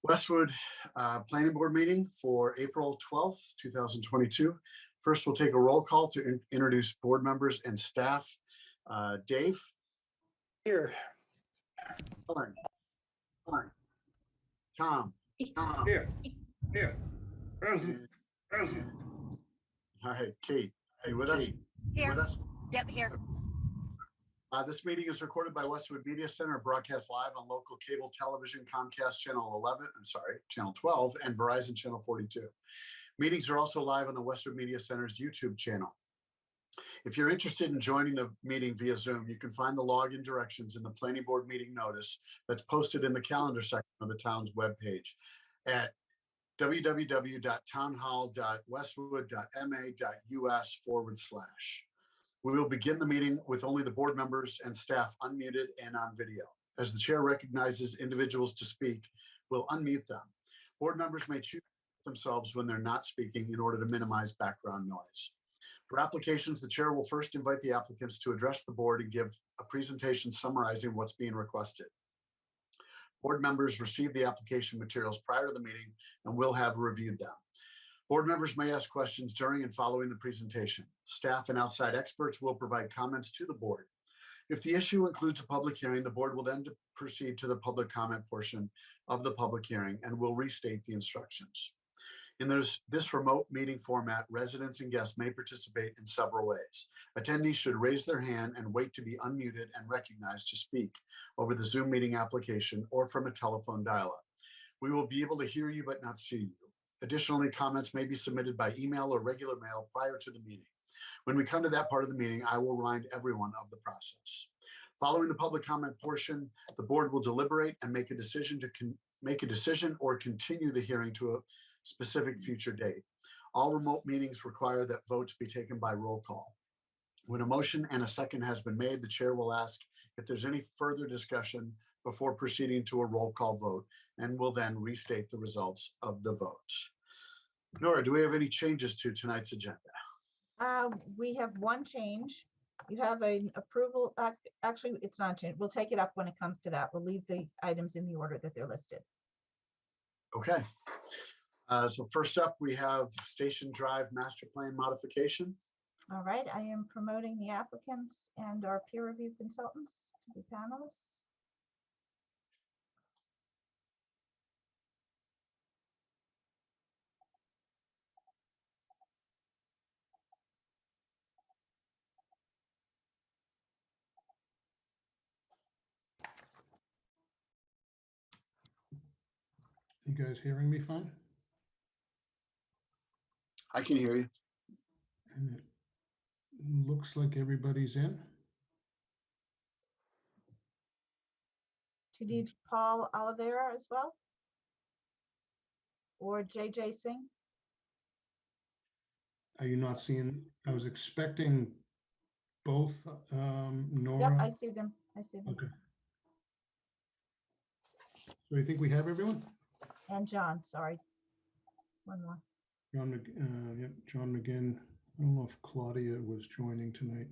Westwood Planning Board meeting for April 12th, 2022. First, we'll take a roll call to introduce board members and staff. Dave? Here. Fine. Tom? Here. Present. All right, Kate, are you with us? Here. Yep, here. This meeting is recorded by Westwood Media Center, broadcast live on local cable television, Comcast channel 12, and Verizon channel 42. Meetings are also live on the Westwood Media Center's YouTube channel. If you're interested in joining the meeting via Zoom, you can find the login directions in the planning board meeting notice that's posted in the calendar section of the town's webpage at www.townhall.westwood.ma.us/. We will begin the meeting with only the board members and staff unmuted and on video. As the chair recognizes individuals to speak, we'll unmute them. Board members may choose themselves when they're not speaking in order to minimize background noise. For applications, the chair will first invite the applicants to address the board and give a presentation summarizing what's being requested. Board members receive the application materials prior to the meeting and will have reviewed them. Board members may ask questions during and following the presentation. Staff and outside experts will provide comments to the board. If the issue includes a public hearing, the board will then proceed to the public comment portion of the public hearing and will restate the instructions. In this remote meeting format, residents and guests may participate in several ways. Attendees should raise their hand and wait to be unmuted and recognized to speak over the Zoom meeting application or from a telephone dial-up. We will be able to hear you but not see you. Additionally, comments may be submitted by email or regular mail prior to the meeting. When we come to that part of the meeting, I will remind everyone of the process. Following the public comment portion, the board will deliberate and make a decision or continue the hearing to a specific future date. All remote meetings require that votes be taken by roll call. When a motion and a second has been made, the chair will ask if there's any further discussion before proceeding to a roll call vote, and will then restate the results of the votes. Nora, do we have any changes to tonight's agenda? We have one change. You have an approval. Actually, it's not changed. We'll take it up when it comes to that. We'll leave the items in the order that they're listed. Okay. So first up, we have Station Drive Master Plan modification. All right. I am promoting the applicants and our peer review consultants to be panelists. You guys hearing me fine? I can hear you. And it looks like everybody's in. Do you need Paul Oliveira as well? Or JJ Singh? Are you not seeing? I was expecting both, Nora. Yep, I see them. I see them. Okay. So you think we have everyone? And John, sorry. One more. John McGinn. I don't know if Claudia was joining tonight.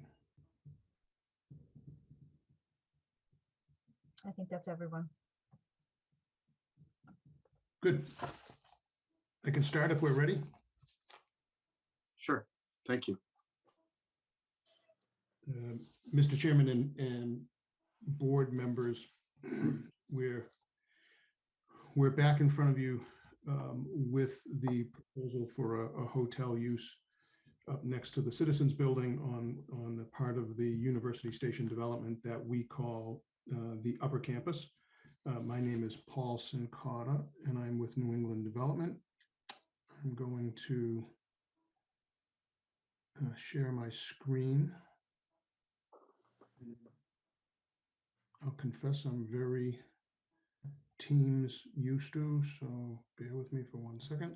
I think that's everyone. Good. I can start if we're ready. Sure. Thank you. Mr. Chairman and board members, we're back in front of you with the proposal for a hotel use up next to the Citizens Building on the part of the University Station development that we call the Upper Campus. My name is Paul Sincata, and I'm with New England Development. I'm going to share my screen. I'll confess I'm very Teams used to, so bear with me for 1 second.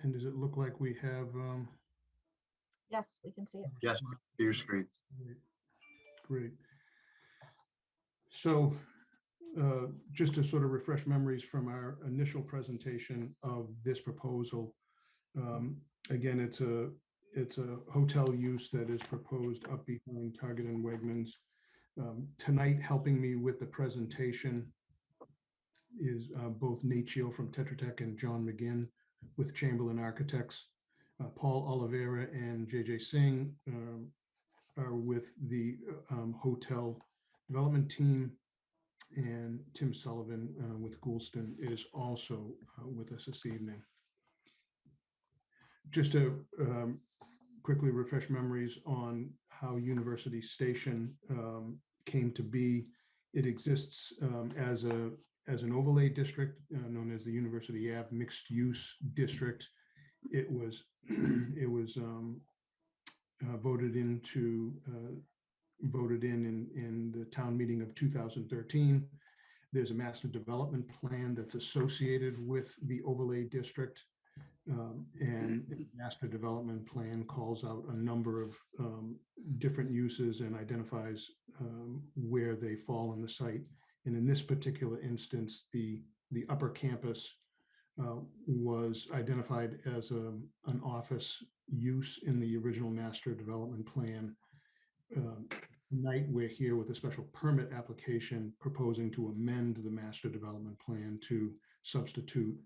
And does it look like we have? Yes, we can see it. Yes, see your screen. Great. So just to sort of refresh memories from our initial presentation of this proposal, again, it's it's a hotel use that is proposed up behind Target and Wegmans. Tonight, helping me with the presentation is both Nate Chio from Tetra Tech and John McGinn with Chamberlain Architects. Paul Oliveira and JJ Singh are with the hotel development team, and Tim Sullivan with Goulston is also with us this evening. Just to quickly refresh memories on how University Station came to be. It exists as an overlay district known as the University Ave Mixed Use District. It was voted in the town meeting of 2013. There's a master development plan that's associated with the overlay district. And the master development plan calls out a number of different uses and identifies where they fall on the site. And in this particular instance, the upper campus was identified as an office use in the original master development plan. Tonight, we're here with a special permit application proposing to amend the master development plan to substitute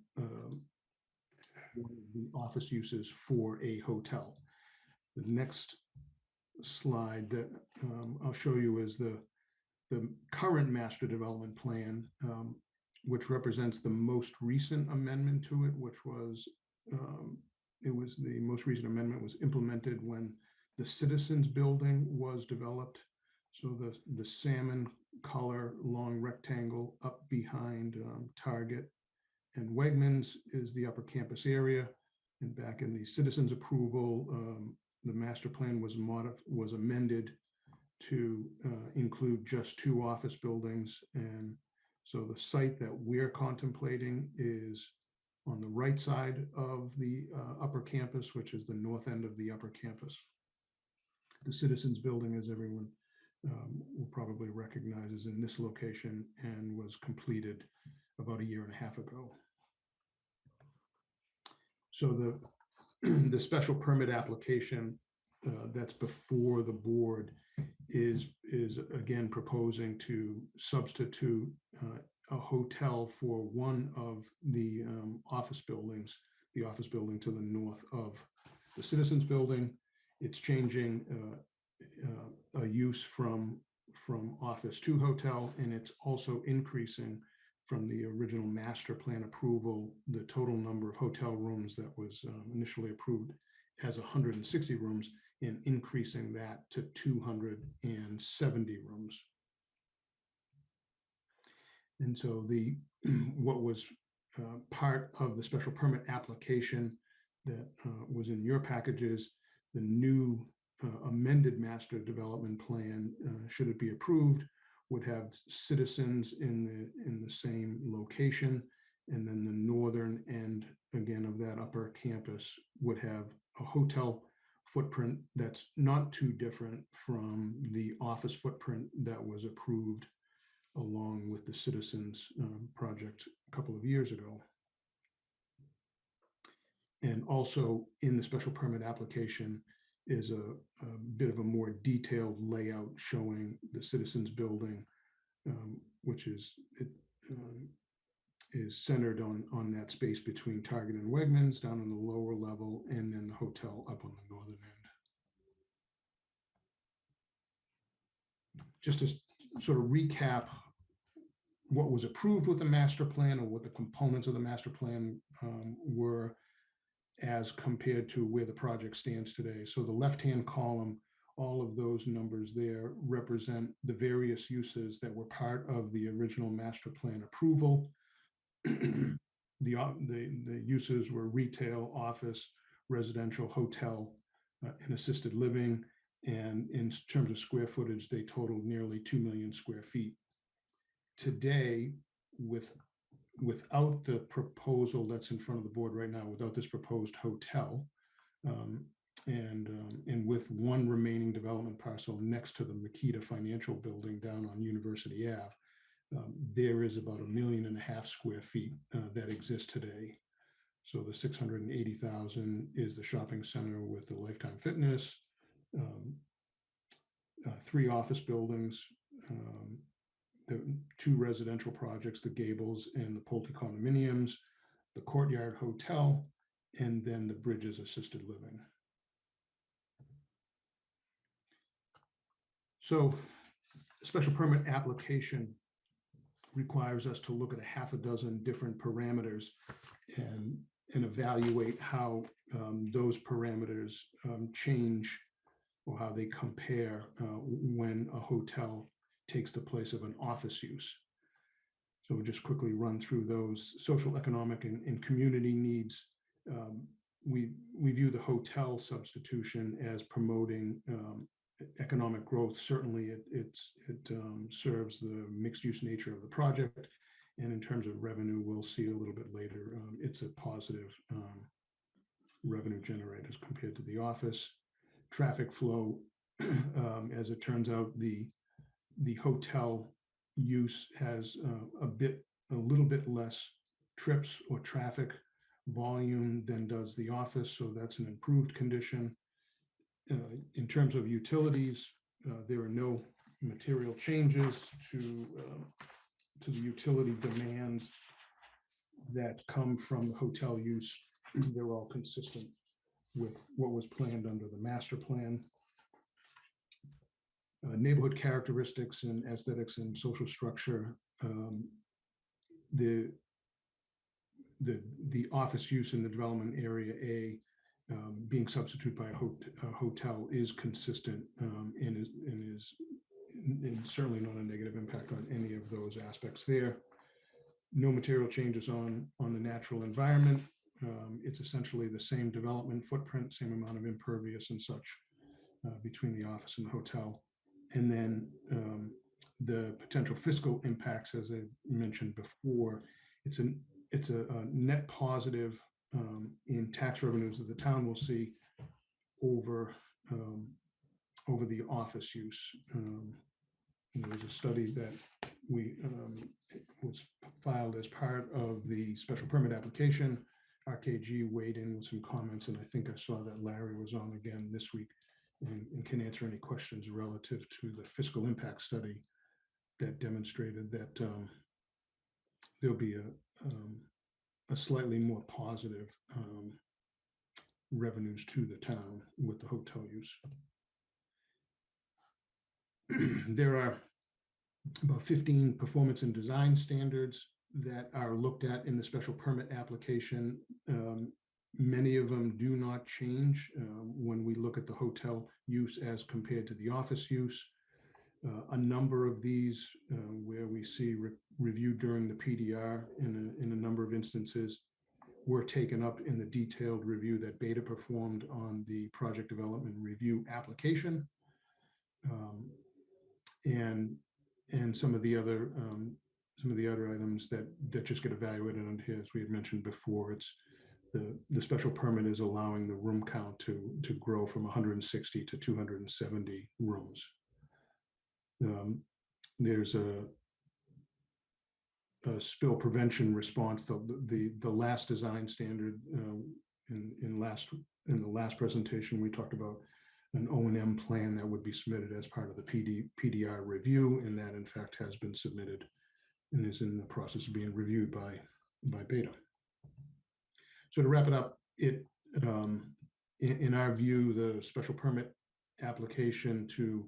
one of the office uses for a hotel. The next slide that I'll show you is the current master development plan, which represents the most recent amendment to it, which was the most recent amendment was implemented when the Citizens Building was developed. So the salmon color long rectangle up behind Target and Wegmans is the upper campus area. And back in the citizens approval, the master plan was amended to include just 2 office buildings. And so the site that we're contemplating is on the right side of the upper campus, which is the north end of the upper campus. The citizens building, as everyone will probably recognize, is in this location and was completed about 1.5 years ago. So the special permit application that's before the board is again proposing to substitute a hotel for one of the office buildings, the office building to the north of the Citizens Building. It's changing a use from office to hotel, and it's also increasing from the original master plan approval, the total number of hotel rooms that was initially approved as 160 rooms, and increasing that to 270 rooms. And so what was part of the special permit application that was in your packages, the new amended master development plan, should it be approved, would have citizens in the same location, and then the northern end again of that upper campus would have a hotel footprint that's not too different from the office footprint that was approved along with the Citizens project a couple of years ago. And also in the special permit application is a bit of a more detailed layout showing the Citizens Building, which is centered on that space between Target and Wegmans down on the lower level, and then the hotel up on the northern end. Just to sort of recap what was approved with the master plan, or what the components of the master plan were as compared to where the project stands today. So the left-hand column, all of those numbers there represent the various uses that were part of the original master plan approval. The uses were retail, office, residential, hotel, and assisted living. And in terms of square footage, they totaled nearly 2 million square feet. Today, without the proposal that's in front of the board right now, without this proposed hotel, and with one remaining development parcel next to the Makita Financial Building down on University Ave, there is about 1.5 million square feet that exists today. So the 680,000 is the shopping center with the Lifetime Fitness, 3 office buildings, the 2 residential projects, the Gables and the Pulte condominiums, the Courtyard Hotel, and then the Bridges Assisted Living. So the special permit application requires us to look at a half a dozen different parameters and evaluate how those parameters change or how they compare when a hotel takes the place of an office use. So we'll just quickly run through those social, economic, and community needs. We view the hotel substitution as promoting economic growth. Certainly it serves the mixed use nature of the project. And in terms of revenue, we'll see a little bit later, it's a positive revenue generator as compared to the office. Traffic flow, as it turns out, the hotel use has a little bit less trips or traffic volume than does the office, so that's an improved condition. In terms of utilities, there are no material changes to the utility demands that come from the hotel use. They're all consistent with what was planned under the master plan. Neighborhood characteristics and aesthetics and social structure. The office use in the development area A being substituted by a hotel is consistent and is certainly not a negative impact on any of those aspects there. No material changes on the natural environment. It's essentially the same development footprint, same amount of impervious and such between the office and the hotel. And then the potential fiscal impacts, as I mentioned before, it's a net positive in tax revenues that the town will see over the office use. There was a study that was filed as part of the special permit application. RKG weighed in with some comments, and I think I saw that Larry was on again this week and can answer any questions relative to the fiscal impact study that demonstrated that there'll be a slightly more positive revenues to the town with the hotel use. There are about 15 performance and design standards that are looked at in the special permit application. Many of them do not change when we look at the hotel use as compared to the office use. A number of these where we see reviewed during the PDR in a number of instances were taken up in the detailed review that Beta performed on the project development review application. And some of the other items that just get evaluated on here, as we had mentioned before, it's the special permit is allowing the room count to grow from 160 to 270 rooms. There's a spill prevention response. The last design standard in the last presentation, we talked about an O&M plan that would be submitted as part of the PDR review, and that in fact has been submitted and is in the process of being reviewed by Beta. So to wrap it up, in our view, the special permit application to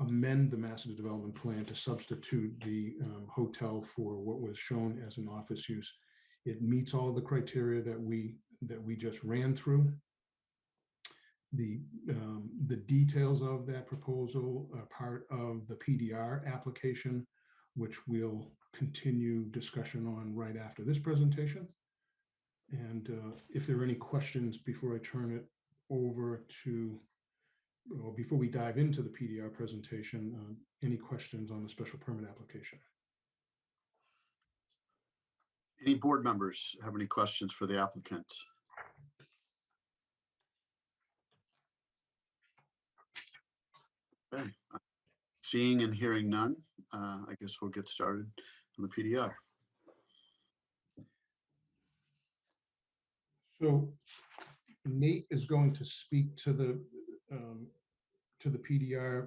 amend the master development plan to substitute the hotel for what was shown as an office use, it meets all the criteria that we just ran through. The details of that proposal are part of the PDR application, which we'll continue discussion on right after this presentation. And if there are any questions before I turn it over to, or before we dive into the PDR presentation, any questions on the special permit application? Any board members have any questions for the applicant? Okay. Seeing and hearing none, I guess we'll get started on the PDR. So Nate is going to speak to the PDR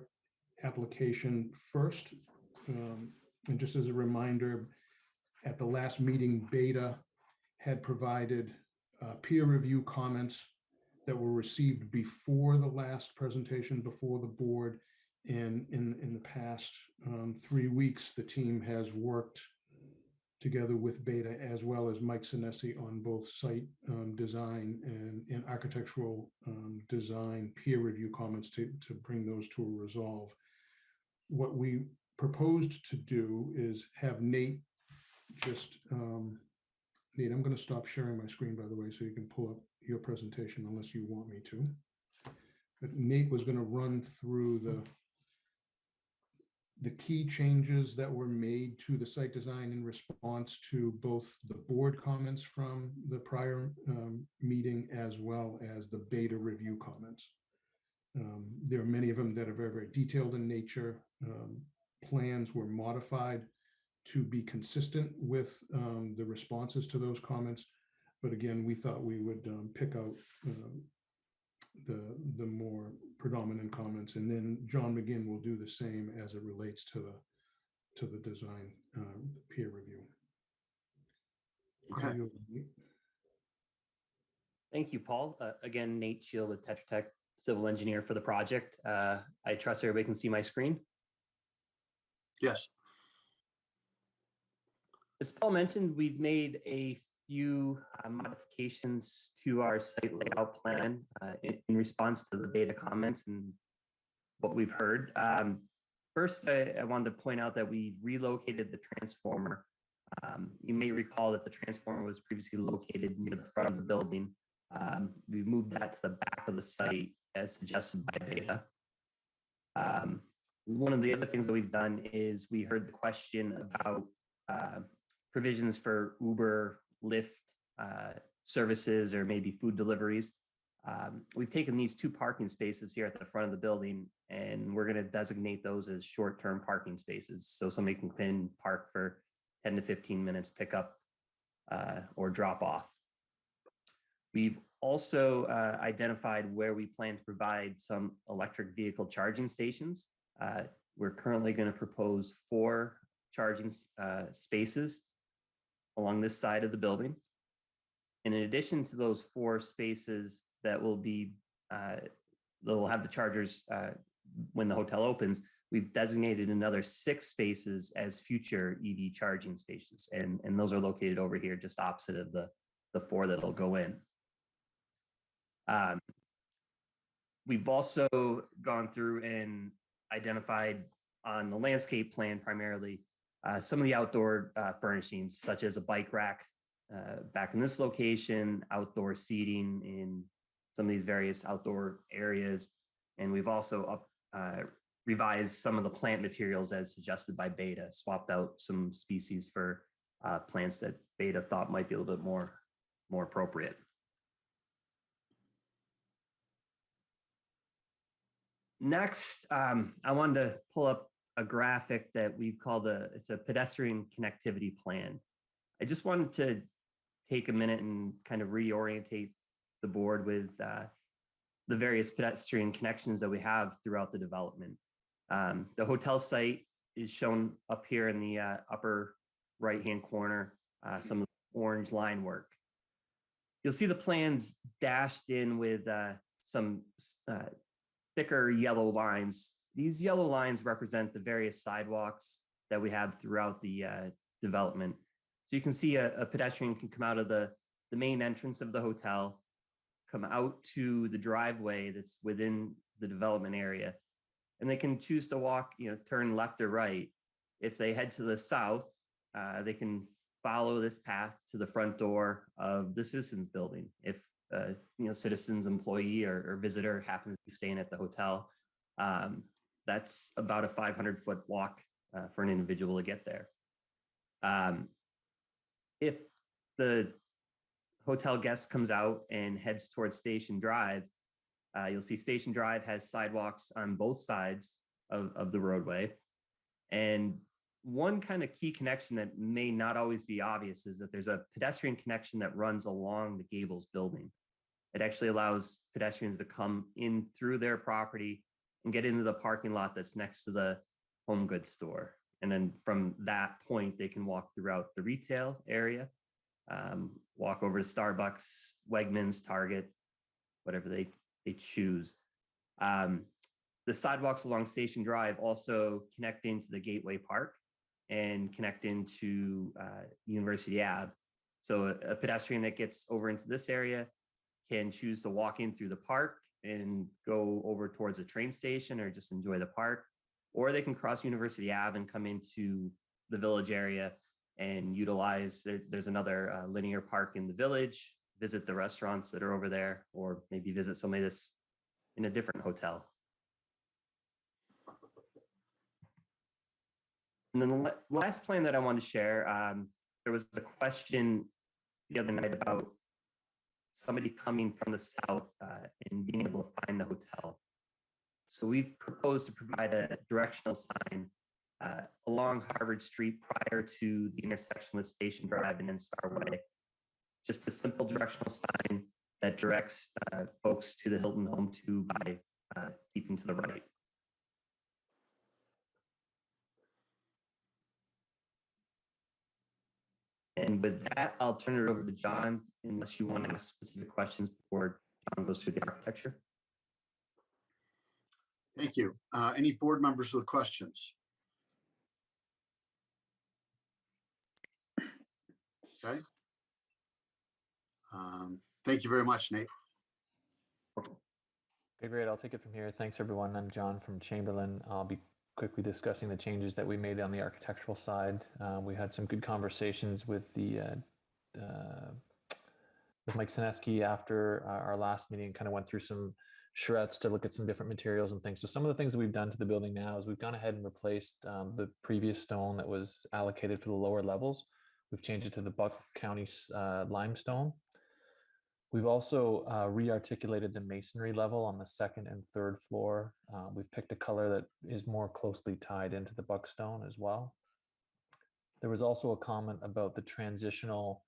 application first. And just as a reminder, at the last meeting, Beta had provided peer review comments that were received before the last presentation before the board. And in the past 3 weeks, the team has worked together with Beta as well as Mike Sinesi on both site design and architectural design peer review comments to bring those to a resolve. What we proposed to do is have Nate just, Nate, I'm going to stop sharing my screen, by the way, so you can pull up your presentation unless you want me to. But Nate was going to run through the key changes that were made to the site design in response to both the board comments from the prior meeting as well as the Beta review comments. There are many of them that are very, very detailed in nature. Plans were modified to be consistent with the responses to those comments. But again, we thought we would pick out the more predominant comments, and then John McGinn will do the same as it relates to the design peer review. Okay. Thank you, Paul. Again, Nate Shield with Tetra Tech, civil engineer for the project. I trust everybody can see my screen. Yes. As Paul mentioned, we've made a few modifications to our site layout plan in response to the Beta comments and what we've heard. First, I wanted to point out that we relocated the transformer. You may recall that the transformer was previously located near the front of the building. We moved that to the back of the site as suggested by Beta. One of the other things that we've done is we heard the question about provisions for Uber, Lyft services, or maybe food deliveries. We've taken these 2 parking spaces here at the front of the building, and we're going to designate those as short-term parking spaces. So somebody can come in, park for 10 to 15 minutes, pick up or drop off. We've also identified where we plan to provide some electric vehicle charging stations. We're currently going to propose 4 charging spaces along this side of the building. And in addition to those 4 spaces that will be, they'll have the chargers when the hotel opens, we've designated another 6 spaces as future EV charging spaces. And those are located over here just opposite of the 4 that'll go in. We've also gone through and identified on the landscape plan primarily some of the outdoor furnishings, such as a bike rack back in this location, outdoor seating in some of these various outdoor areas. And we've also revised some of the plant materials as suggested by Beta, swapped out some species for plants that Beta thought might be a little bit more appropriate. Next, I wanted to pull up a graphic that we've called it's a pedestrian connectivity plan. I just wanted to take a minute and kind of reorientate the board with the various pedestrian connections that we have throughout the development. The hotel site is shown up here in the upper right-hand corner, some of the orange line work. You'll see the plans dashed in with some thicker yellow lines. These yellow lines represent the various sidewalks that we have throughout the development. So you can see a pedestrian can come out of the main entrance of the hotel, come out to the driveway that's within the development area, and they can choose to walk, turn left or right. If they head to the south, they can follow this path to the front door of the Citizens building. If Citizens employee or visitor happens to be staying at the hotel, that's about a 500-foot walk for an individual to get there. If the hotel guest comes out and heads towards Station Drive, you'll see Station Drive has sidewalks on both sides of the roadway. And one kind of key connection that may not always be obvious is that there's a pedestrian connection that runs along the Gables building. It actually allows pedestrians to come in through their property and get into the parking lot that's next to the home goods store. And then from that point, they can walk throughout the retail area, walk over to Starbucks, Wegmans, Target, whatever they choose. The sidewalks along Station Drive also connect into the Gateway Park and connect into University Ave. So a pedestrian that gets over into this area can choose to walk in through the park and go over towards a train station or just enjoy the park, or they can cross University Ave and come into the village area and utilize, there's another linear park in the village, visit the restaurants that are over there, or maybe visit somebody that's in a different hotel. And then the last plan that I wanted to share, there was a question the other night about somebody coming from the south and being able to find the hotel. So we've proposed to provide a directional sign along Harvard Street prior to the intersection with Station Drive and then Starway. Just a simple directional sign that directs folks to the Hilton Home 2 by keeping to the right. And with that, I'll turn it over to John, unless you want to ask specific questions before John goes through the architecture. Thank you. Any board members with questions? Okay. Thank you very much, Nate. Okay, great. I'll take it from here. Thanks, everyone. I'm John from Chamberlain. I'll be quickly discussing the changes that we made on the architectural side. We had some good conversations with Mike Sineski after our last meeting, kind of went through some charrettes to look at some different materials and things. So some of the things that we've done to the building now is we've gone ahead and replaced the previous stone that was allocated for the lower levels. We've changed it to the Buck County limestone. We've also re-articulated the masonry level on the second and third floor. We've picked a color that is more closely tied into the buckstone as well. There was also a comment about the transitional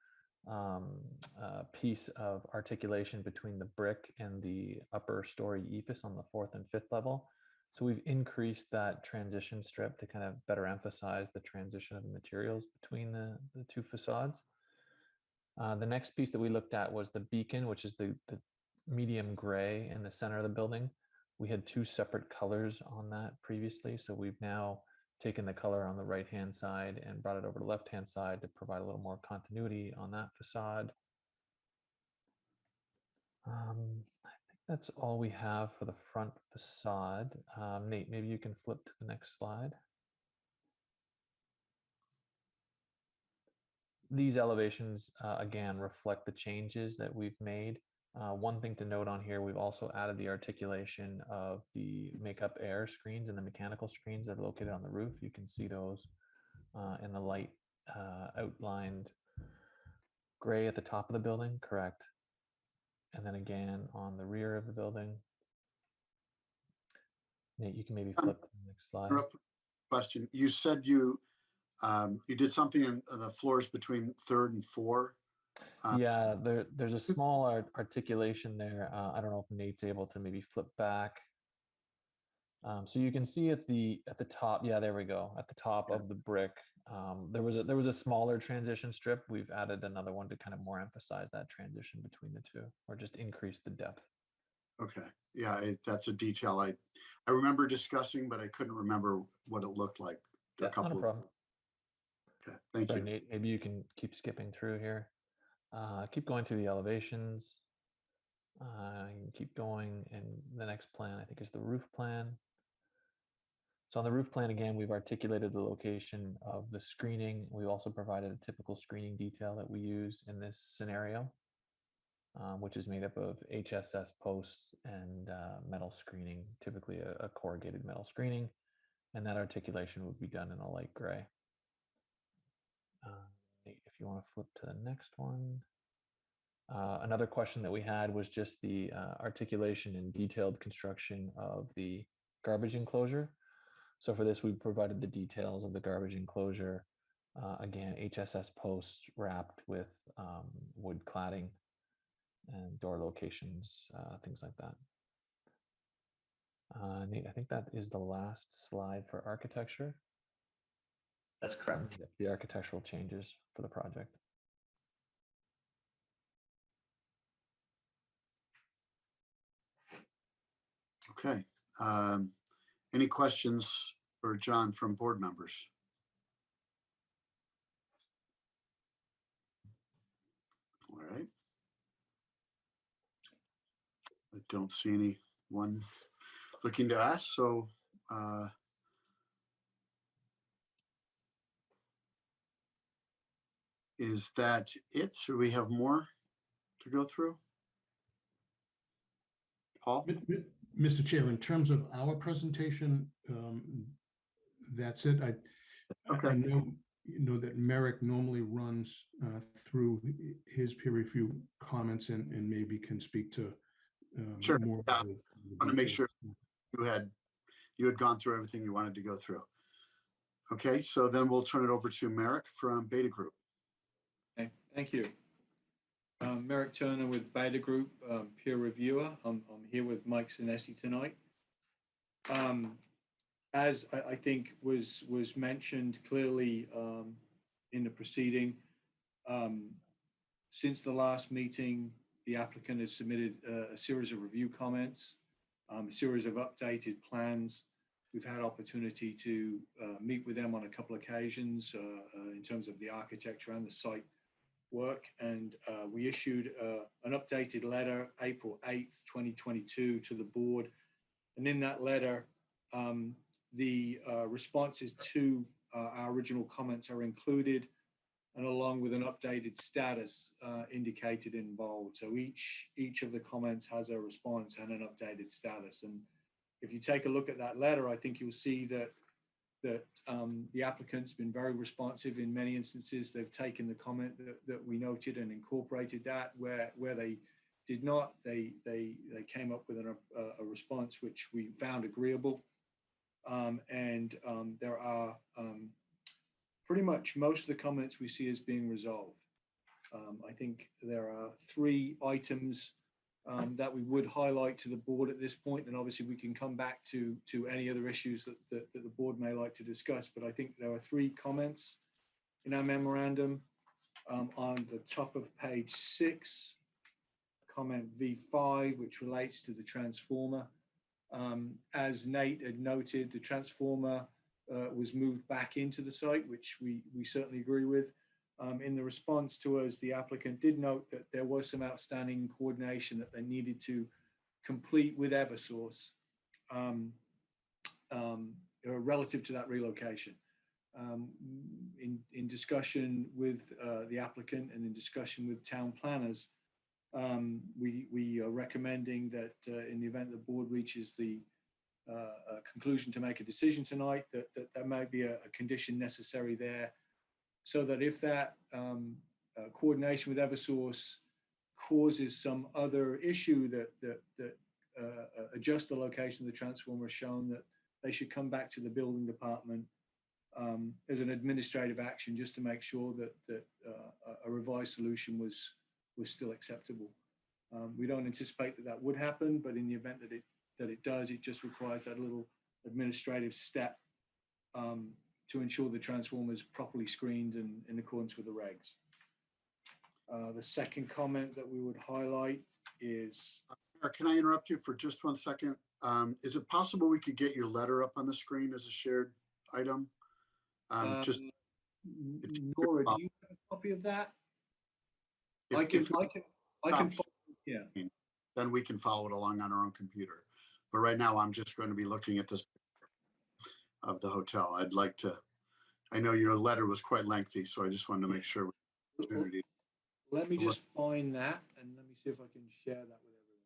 piece of articulation between the brick and the upper story ephes on the fourth and fifth level. So we've increased that transition strip to kind of better emphasize the transition of the materials between the two facades. The next piece that we looked at was the beacon, which is the medium gray in the center of the building. We had two separate colors on that previously, so we've now taken the color on the right-hand side and brought it over to the left-hand side to provide a little more continuity on that facade. I think that's all we have for the front facade. Nate, maybe you can flip to the next slide. These elevations, again, reflect the changes that we've made. One thing to note on here, we've also added the articulation of the makeup air screens and the mechanical screens that are located on the roof. You can see those in the light outlined gray at the top of the building, correct? And then again on the rear of the building. Nate, you can maybe flip to the next slide. Question. You said you did something in the floors between third and four. Yeah, there's a small articulation there. I don't know if Nate's able to maybe flip back. So you can see at the top. Yeah, there we go. At the top of the brick, there was a smaller transition strip. We've added another one to kind of more emphasize that transition between the two, or just increase the depth. Okay. Yeah, that's a detail I remember discussing, but I couldn't remember what it looked like. Yeah, not a problem. Okay, thank Sorry, you. Nate, maybe you can keep skipping through here. Keep going through the elevations. You can keep going, and the next plan I think is the roof plan. So on the roof plan, again, we've articulated the location of the screening. We've also provided a typical screening detail that we use in this scenario, which is made up of HSS posts and metal screening, typically a corrugated metal screening, and that articulation would be done in a light gray. If you want to flip to the next one. Another question that we had was just the articulation and detailed construction of the garbage enclosure. So for this, we provided the details of the garbage enclosure. Again, HSS posts wrapped with wood cladding and door locations, things like that. Nate, I think that is the last slide for architecture. That's correct. The architectural changes for the project. Okay. Any questions for John from board members? All right. I don't see anyone looking to ask, so is that it? Should we have more to go through? Paul? Mr. Chair, in terms of our presentation, that's it. I Okay. know that Merrick normally runs through his peer review comments and maybe can speak to Sure. more. Yeah. of the Want to make details. sure you had gone through everything you wanted to go through. Okay, so then we'll turn it over to Merrick from Beta Group. Okay, thank you. Merrick Turner with Beta Group, peer reviewer. I'm here with Mike Sinessi tonight. As I think was mentioned clearly in the proceeding, since the last meeting, the applicant has submitted a series of review comments, a series of updated plans. We've had opportunity to meet with them on a couple of occasions in terms of the architecture and the site work. And we issued an updated letter, April 8th, 2022 to the board. And in that letter, the responses to our original comments are included, and along with an updated status indicated in bold. So each of the comments has a response and an updated status. And if you take a look at that letter, I think you'll see that the applicant's been very responsive in many instances. They've taken the comment that we noted and incorporated that. Where they did not, they came up with a response which we found agreeable. There are pretty much most of the comments we see as being resolved. I think there are 3 items that we would highlight to the board at this point, and obviously we can come back to any other issues that the board may like to discuss. But I think there are 3 comments in our memorandum. On the top of page 6, comment V5, which relates to the transformer. As Nate had noted, the transformer was moved back into the site, which we certainly agree with. In the response to us, the applicant did note that there was some outstanding coordination that they needed to complete with Eversource relative to that relocation. In discussion with the applicant and in discussion with town planners, we are recommending that in the event the board reaches the conclusion to make a decision tonight, that there might be a condition necessary there, so that if that coordination with Eversource causes some other issue that adjusts the location of the transformer, shown that they should come back to the building department as an administrative action, just to make sure that a revised solution was still acceptable. We don't anticipate that would happen, but in the event that it does, it just requires that little administrative step to ensure the transformer is properly screened and in accordance with the regs. The second comment that we would highlight is... Can I interrupt you for just 1 second? Is it possible we could get your letter up on the screen as a shared item? Nora, do you have a copy of that? I can follow, yeah. Then we can follow it along on our own computer. But right now, I'm just going to be looking at this of the hotel. I'd like to, I know your letter was quite lengthy, so I just wanted to make sure. Let me just find that, and let me see if I can share that with everyone.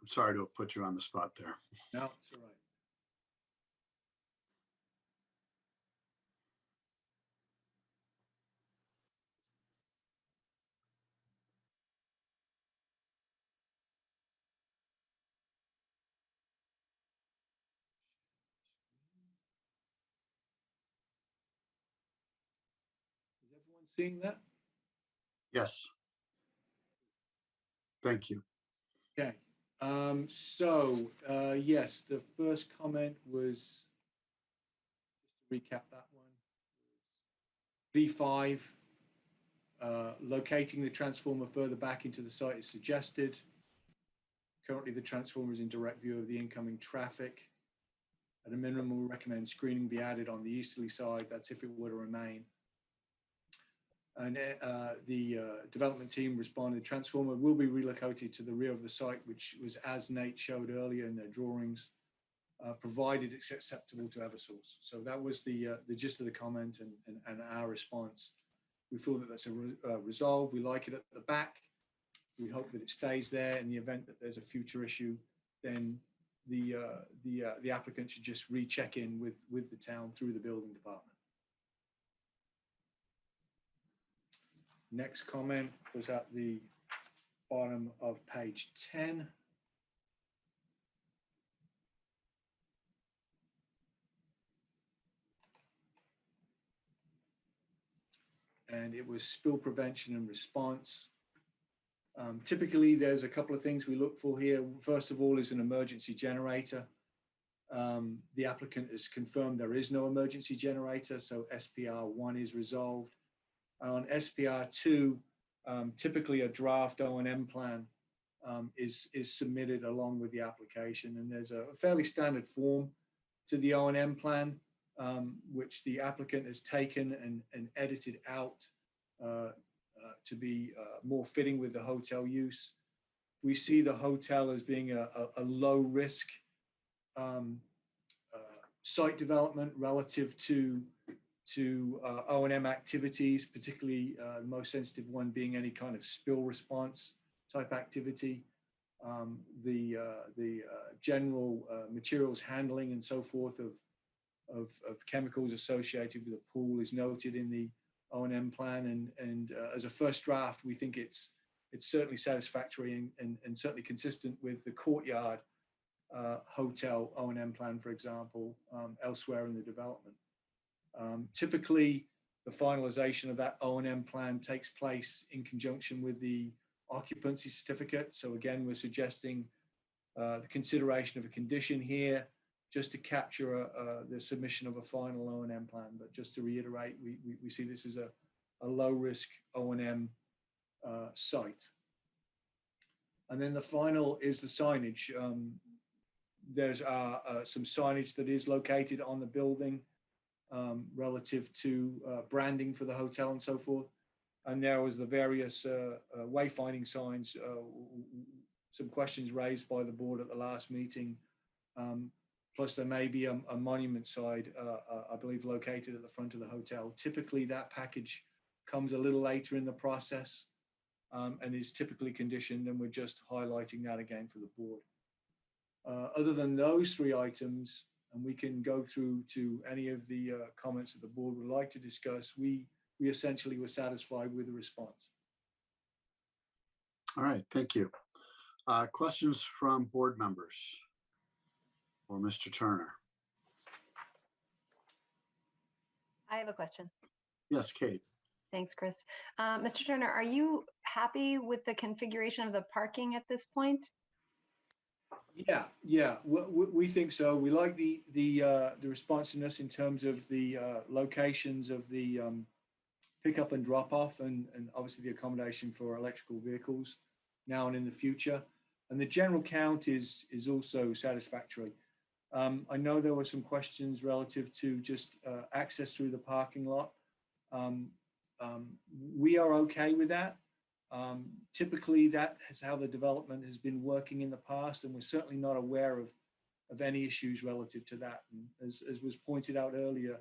I'm sorry to have put you on the spot there. No, it's all right. seeing that? Yes. Thank you. Okay, yes, the first comment was, just to recap that one, V5, locating the transformer further back into the site is suggested. Currently, the transformer is in direct view of the incoming traffic. At a minimum, we recommend screening be added on the easterly side. That's if it were to remain. And the development team responded, transformer will be relocated to the rear of the site, which was as Nate showed earlier in their drawings, provided it's acceptable to Eversource. So that was the gist of the comment and our response. We feel that that's a resolve. We like it at the back. We hope that it stays there. In the event that there's a future issue, then the applicant should just recheck in with the town through the building department. Next comment was at the bottom of page 10. And it was spill prevention and response. Typically, there's a couple of things we look for here. First of all is an emergency generator. The applicant has confirmed there is no emergency generator, so SPR 1 is resolved. On SPR 2, typically a draft O&M plan is submitted along with the application, and there's a fairly standard form to the O&M plan, which the applicant has taken and edited out to be more fitting with the hotel use. We see the hotel as being a low risk site development relative to O&M activities, particularly the most sensitive one being any kind of spill response type activity. The general materials handling and so forth of chemicals associated with the pool is noted in the O&M plan, and as a first draft, we think it's certainly satisfactory and certainly consistent with the Courtyard hotel O&M plan, for example, elsewhere in the development. Typically, the finalization of that O&M plan takes place in conjunction with the occupancy certificate. So again, we're suggesting the consideration of a condition here just to capture the submission of a final O&M plan. But just to reiterate, we see this as a low risk O&M site. And then the final is the signage. There's some signage that is located on the building relative to branding for the hotel and so forth. And there was the various wayfinding signs, some questions raised by the board at the last meeting. Plus there may be a monument side, I believe, located at the front of the hotel. Typically that package comes a little later in the process and is typically conditioned, and we're just highlighting that again for the board. Other than those three items, and we can go through to any of the comments that the board would like to discuss, we essentially were satisfied with the response. All right, thank you. Questions from board members or Mr. Turner? I have a question. Yes, Kate. Thanks, Chris. Mr. Turner, are you happy with the configuration of the parking at this point? Yeah, we think so. We like the responsiveness in terms of the locations of the pickup and drop off, and obviously the accommodation for electrical vehicles now and in the future. And the general count is also satisfactory. I know there were some questions relative to just access through the parking lot. We are okay with that. Typically, that is how the development has been working in the past, and we're certainly not aware of any issues relative to that. And as was pointed out earlier,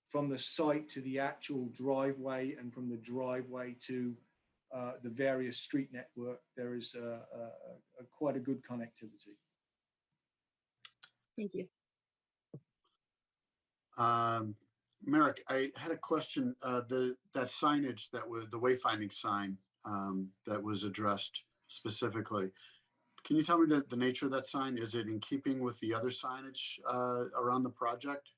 from the site to the actual driveway and from the driveway to the various street network, there is quite a good connectivity. Thank you. Merrick, I had a question. That signage that was the wayfinding sign that was addressed specifically. Can you tell me the nature of that sign? Is it in keeping with the other signage around the project,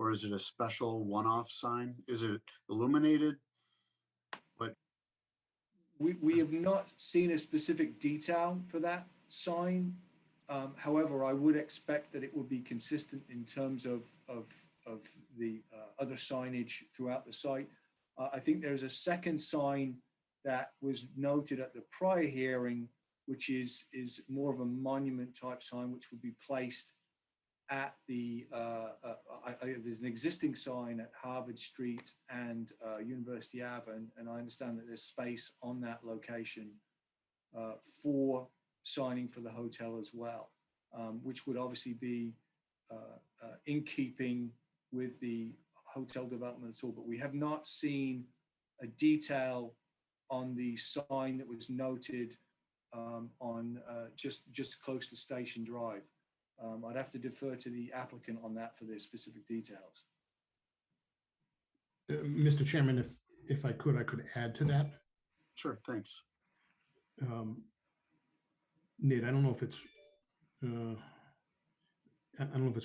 Or is it a special one-off sign? Is it illuminated? We have not seen a specific detail for that sign. However, I would expect that it would be consistent in terms of the other signage throughout the site. I think there's a second sign that was noted at the prior hearing, which is more of a monument type sign, which would be placed at the, there's an existing sign at Harvard Street and University Ave, and I understand that there's space on that location for signing for the hotel as well, which would obviously be in keeping with the hotel development at all. But we have not seen a detail on the sign that was noted on just close to Station Drive. I'd have to defer to the applicant on that for their specific details. Mr. Chairman, if I could add to that. Sure, thanks. Nate, I don't know if it's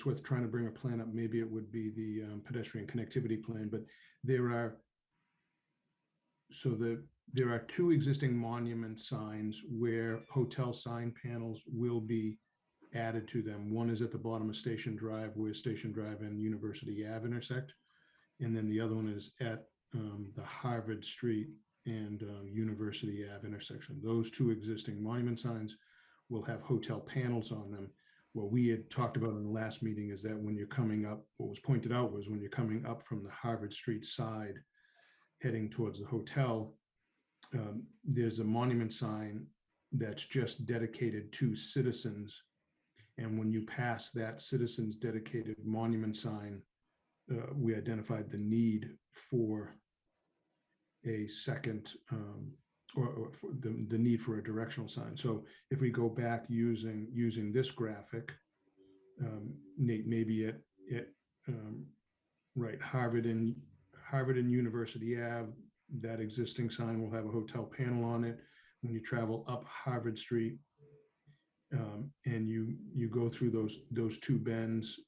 worth trying to bring a plan up. Maybe it would be the pedestrian connectivity plan, but there are two existing monument signs where hotel sign panels will be added to them. One is at the bottom of Station Drive, where Station Drive and University Ave intersect. And then the other one is at the Harvard Street and University Ave intersection. Those two existing monument signs will have hotel panels on them. What we had talked about in the last meeting is that when you're coming up, what was pointed out was when you're coming up from the Harvard Street side, heading towards the hotel, there's a monument sign that's just dedicated to citizens. And when you pass that citizens dedicated monument sign, we identified the need for a second, or for the need for a directional sign. So if we go back using this graphic, Nate, maybe at right, Harvard and University Ave, that existing sign will have a hotel panel on it. When you travel up Harvard Street, and you go through those two bends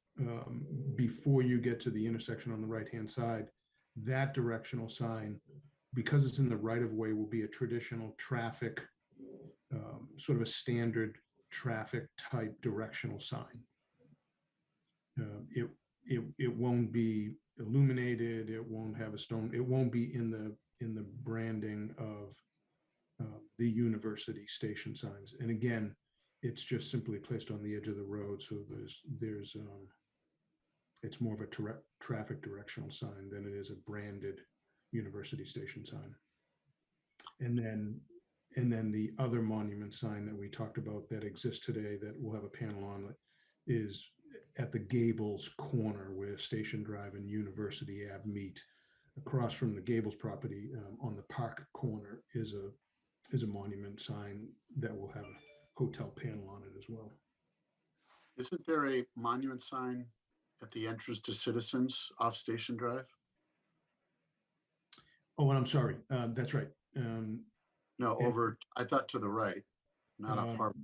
before you get to the intersection on the right-hand side, that directional sign, because it's in the right-of-way, will be a traditional traffic, sort of a standard traffic type directional sign. It won't be illuminated. It won't have a stone. It won't be in the branding of the university station signs. And again, it's just simply placed on the edge of the road. So there's it's more of a traffic directional sign than it is a branded university station sign. And then the other monument sign that we talked about that exists today that will have a panel on it is at the Gables corner where Station Drive and University Ave meet. Across from the Gables property, on the park corner is a monument sign that will have a hotel panel on it as well. Isn't there a monument sign at the entrance to Citizens off Station Drive? Oh, and I'm sorry. That's right. No, over, I thought to the right, not off Harvard.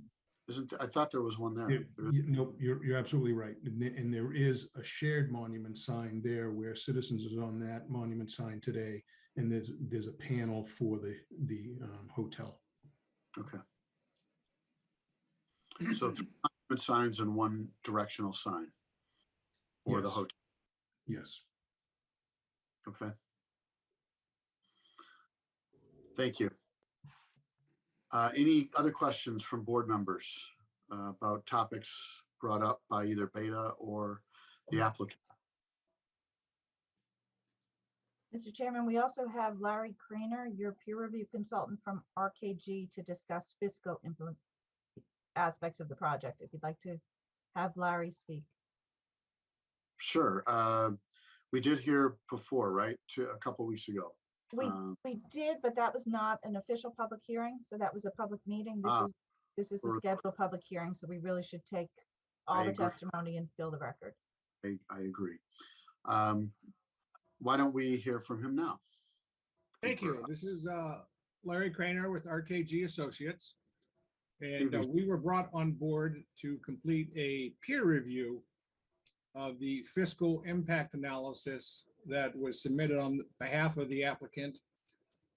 I thought there was one there. Nope, you're absolutely right. And there is a shared monument sign there where Citizens is on that monument sign today. And there's a panel for the hotel. Okay. So 3 monument signs and 1 directional sign for the Yes. hotel. Yes. Okay. Thank you. Any other questions from board members about topics brought up by either Beta or the applicant? Mr. Chairman, we also have Larry Craner, your peer review consultant from RKG, to discuss fiscal aspects of the project. If you'd like to have Larry speak. Sure. We did hear before, right? A couple weeks ago. We did, but that was not an official public hearing. So that was a public meeting. This is the for- scheduled public hearing. So we really should take all the agree. testimony and fill the record. I agree. Why don't we hear from him now? Thank you. This is Larry Craner with RKG Associates. And Evening. we were brought on board to complete a peer review of the fiscal impact analysis that was submitted on behalf of the applicant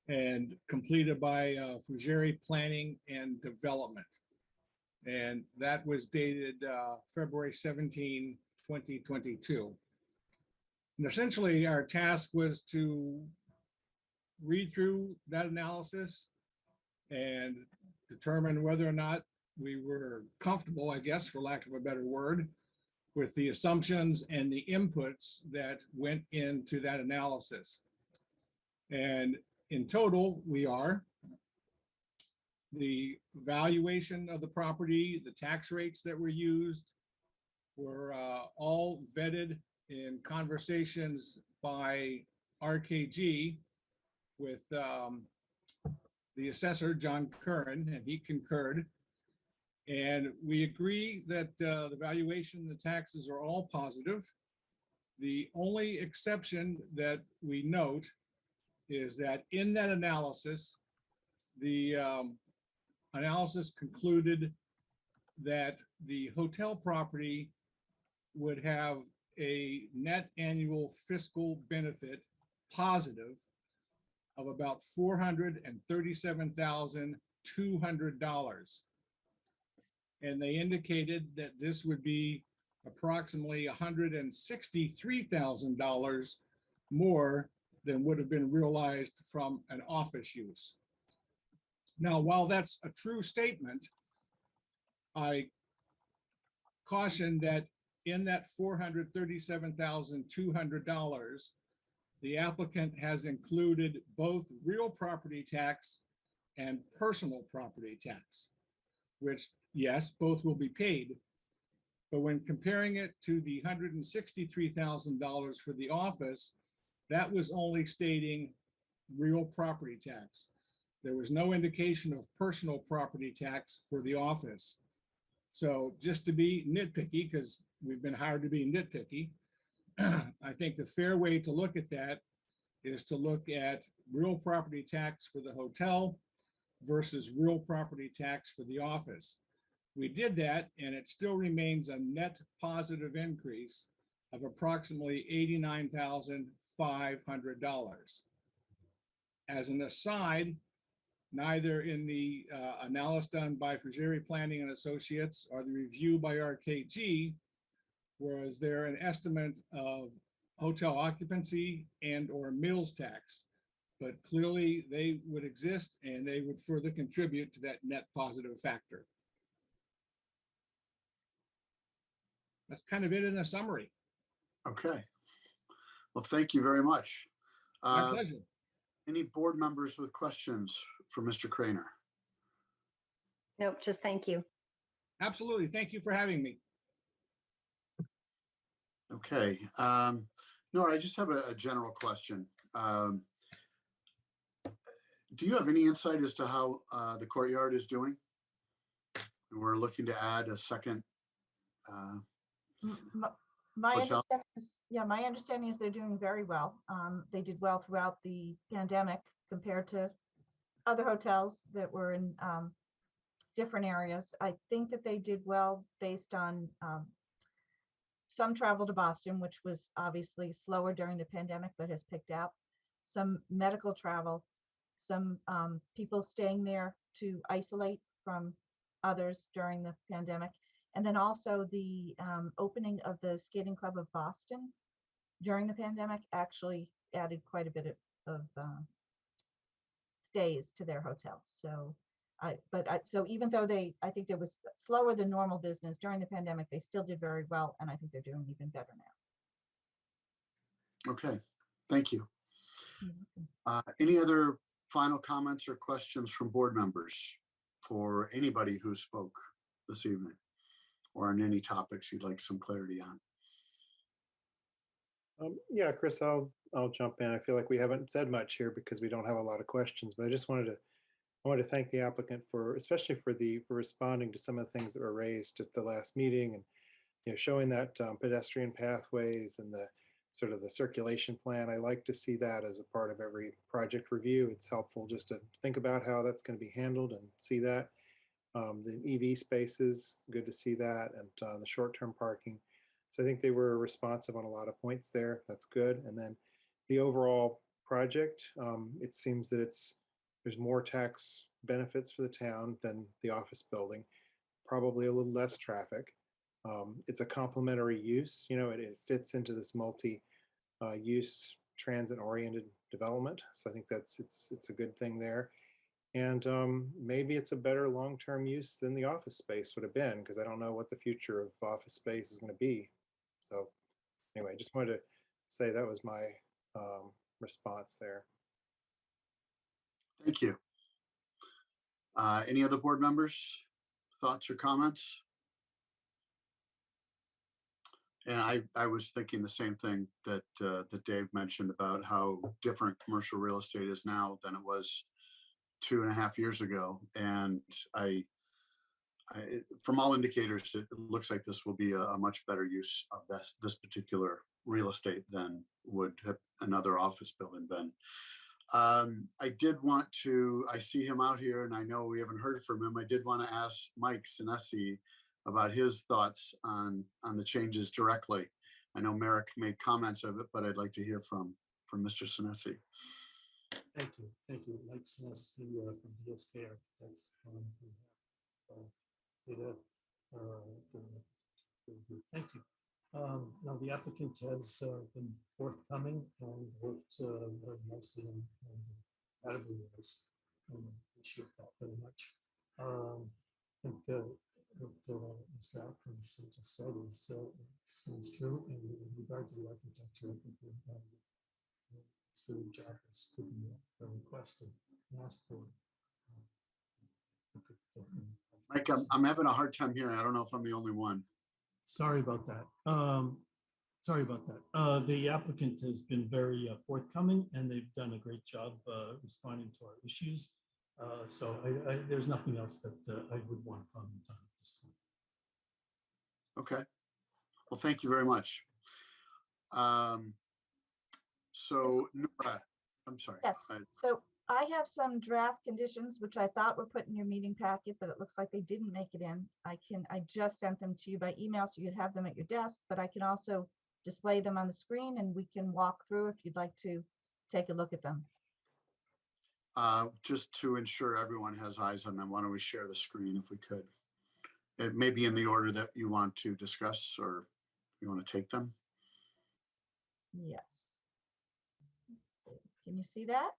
and completed by Fugere Planning and Development. And that was dated February 17, 2022. And essentially, our task was to read through that analysis and determine whether or not we were comfortable, I guess, for lack of a better word, with the assumptions and the inputs that went into that analysis. And in total, we are the valuation of the property, the tax rates that were used were all vetted in conversations by RKG with the assessor, John Curran, and he concurred. And we agree that the valuation and the taxes are all positive. The only exception that we note is that in that analysis, the analysis concluded that the hotel property would have a net annual fiscal benefit positive of about $437,200. And they indicated that this would be approximately $163,000 more than would have been realized from an office use. Now, while that's a true statement, I caution that in that $437,200, the applicant has included both real property tax and personal property tax, which, yes, both will be paid. But when comparing it to the $163,000 for the office, that was only stating real property tax. There was no indication of personal property tax for the office. So just to be nitpicky, because we've been hired to be nitpicky, I think the fair way to look at that is to look at real property tax for the hotel versus real property tax for the office. We did that, and it still remains a net positive increase of approximately $89,500. As an aside, neither in the analysis done by Fugere Planning and Associates or the review by RKG was there an estimate of hotel occupancy and or meals tax, but clearly they would exist and they would further contribute to that net positive factor. That's kind of it in a summary. Okay. Well, thank you very much. My pleasure. Any board members with questions for Mr. Craner? Nope, just thank you. Absolutely. Thank you for having me. Okay. Nora, I just have a general question. Do you have any insight as to how the courtyard is doing? We're looking to add a second My hotel. understanding is, yeah, my understanding is they're doing very well. They did well throughout the pandemic compared to other hotels that were in different areas. I think that they did well based on some travel to Boston, which was obviously slower during the pandemic, but has picked up. Some medical travel, some people staying there to isolate from others during the pandemic. And then also the opening of the Skating Club of Boston during the pandemic actually added quite a bit of stays to their hotels. So so even though I think there was slower than normal business during the pandemic, they still did very well. And I think they're doing even better now. Okay, thank you. You're welcome. Any other final comments or questions from board members for anybody who spoke this evening or on any topics you'd like some clarity on? Yeah, Chris, I'll jump in. I feel like we haven't said much here because we don't have a lot of questions, but I just wanted to thank the applicant especially for responding to some of the things that were raised at the last meeting, and showing that pedestrian pathways and the sort of the circulation plan. I like to see that as a part of every project review. It's helpful just to think about how that's going to be handled and see that. The EV spaces, it's good to see that, and the short-term parking. So I think they were responsive on a lot of points there. That's good. And then the overall project, it seems that there's more tax benefits for the town than the office building, probably a little less traffic. It's a complementary use, it fits into this multi-use transit-oriented development. So I think it's a good thing there. And maybe it's a better long-term use than the office space would have been, because I don't know what the future of office space is going to be. So anyway, I just wanted to say that was my response there. Thank you. Any other board members, thoughts or comments? And I was thinking the same thing that that Dave mentioned about how different commercial real estate is now than it was 2.5 years ago. And from all indicators, it looks like this will be a much better use of this particular real estate than would have another office building been. I did want to, I see him out here and I know we haven't heard from him. I did want to ask Mike Sinesi about his thoughts on the changes directly. I know Merrick made comments of it, but I'd like to hear from Mr. Sinesi. Thank you. Mike Sinesi from DSK Architects. Thank you. Now the applicant has been forthcoming and worked very nicely and compatibly with us. Appreciate that very much. I think what Mr. Atkins just said stands true. And with regard to the architecture, I think we've done as good a job as could be requested and asked for. Mike, I'm having a hard time hearing. I don't know if I'm the only one. Sorry about that. The applicant has been very forthcoming and they've done a great job responding to our issues. So there's nothing else that I would want to comment on at this point. Okay. Well, thank you very much. So Nora, I'm sorry. Yes, so I have some draft conditions, which I thought were put in your meeting packet, but it looks like they didn't make it in. I just sent them to you by email, so you'd have them at your desk, but I can also display them on the screen and we can walk through if you'd like to take a look at them. Just to ensure everyone has eyes on them, why don't we share the screen if we could? It may be in the order that you want to discuss or you want to take them. Yes. Let's see. Can you see that?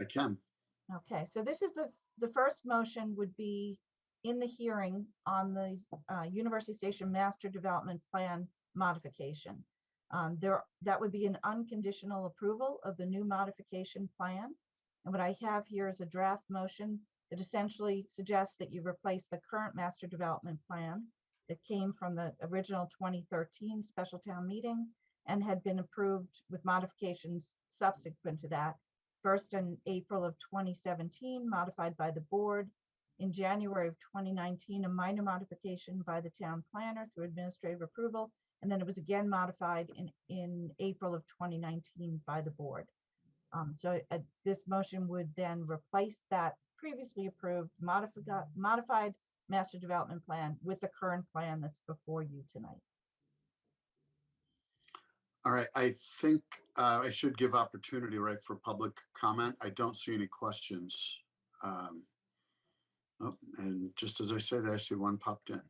I can. Okay, so this is the first motion would be in the hearing on the University Station Master Development Plan modification. That would be an unconditional approval of the new modification plan. And what I have here is a draft motion that essentially suggests that you replace the current master development plan that came from the original 2013 special town meeting and had been approved with modifications subsequent to that. First in April of 2017, modified by the board. In January of 2019, a minor modification by the town planner through administrative approval. And then it was again modified in April of 2019 by the board. So this motion would then replace that previously approved modified master development plan with the current plan that's before you tonight. All right, I think I should give opportunity, right, for public comment. I don't see any questions. Oh, and just as I said, I see one popped in.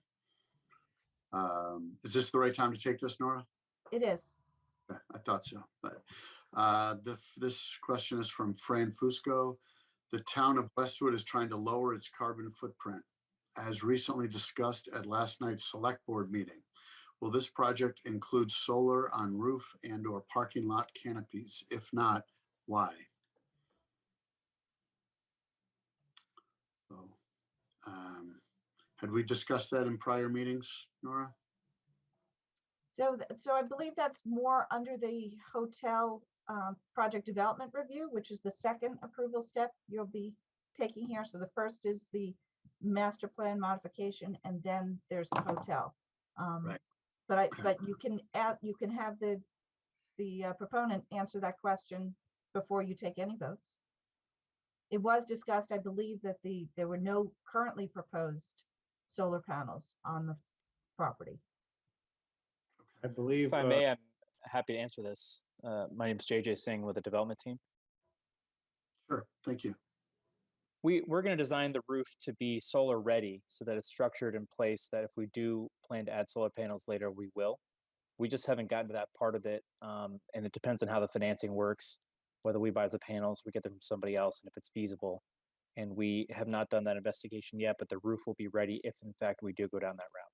Is this the right time to take this, Nora? It is. Okay, I thought so. But this question is from Fran Fusco. The town of Westwood is trying to lower its carbon footprint, as recently discussed at last night's select board meeting. Will this project include solar on roof and/or parking lot canopies? If not, why? So, had we discussed that in prior meetings, Nora? So I believe that's more under the hotel project development review, which is the second approval step you'll be taking here. So the first is the master plan modification, and then there's the hotel. Right. But you can have the proponent answer that question before you take any votes. It was discussed, I believe, that there were no currently proposed solar panels on the property. I believe. If I may, I'm happy to answer this. My name is JJ Singh with the development team. Sure, thank you. We're going to design the roof to be solar ready so that it's structured in place that if we do plan to add solar panels later, we will. We just haven't gotten to that part of it. And it depends on how the financing works, whether we buy the panels, we get them from somebody else, and if it's feasible. And we have not done that investigation yet, but the roof will be ready if in fact we do go down that route.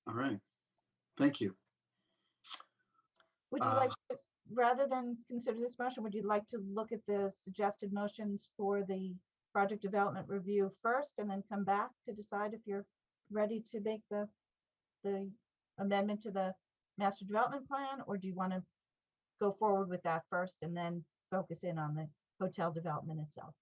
All right, thank you. Would you like, to, rather than consider this motion, would you like to look at the suggested motions for the project development review first and then come back to decide if you're ready to make the amendment to the master development plan, or do you want to go forward with that first and then focus in on the hotel development itself?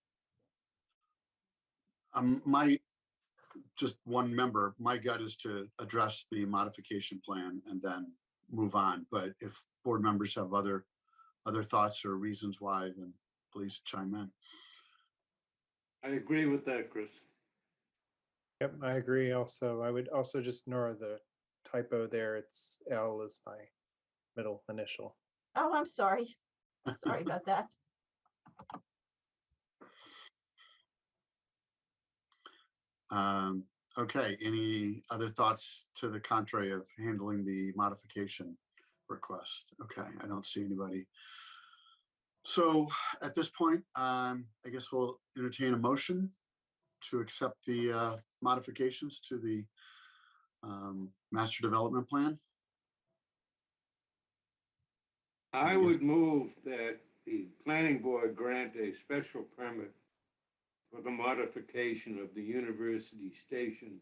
Just one member, my gut is to address the modification plan and then move on. But if board members have other thoughts or reasons why, then please chime in. I agree with that, Chris. Yep, I agree also. I would also just ignore the typo there. It's L is my middle initial. Oh, I'm sorry. Sorry about that. Okay, any other thoughts to the contrary of handling the modification request? Okay, I don't see anybody. So at this point, I guess we'll entertain a motion to accept the modifications to the master development plan. I would move that the planning board grant a special permit for the modification of the University Station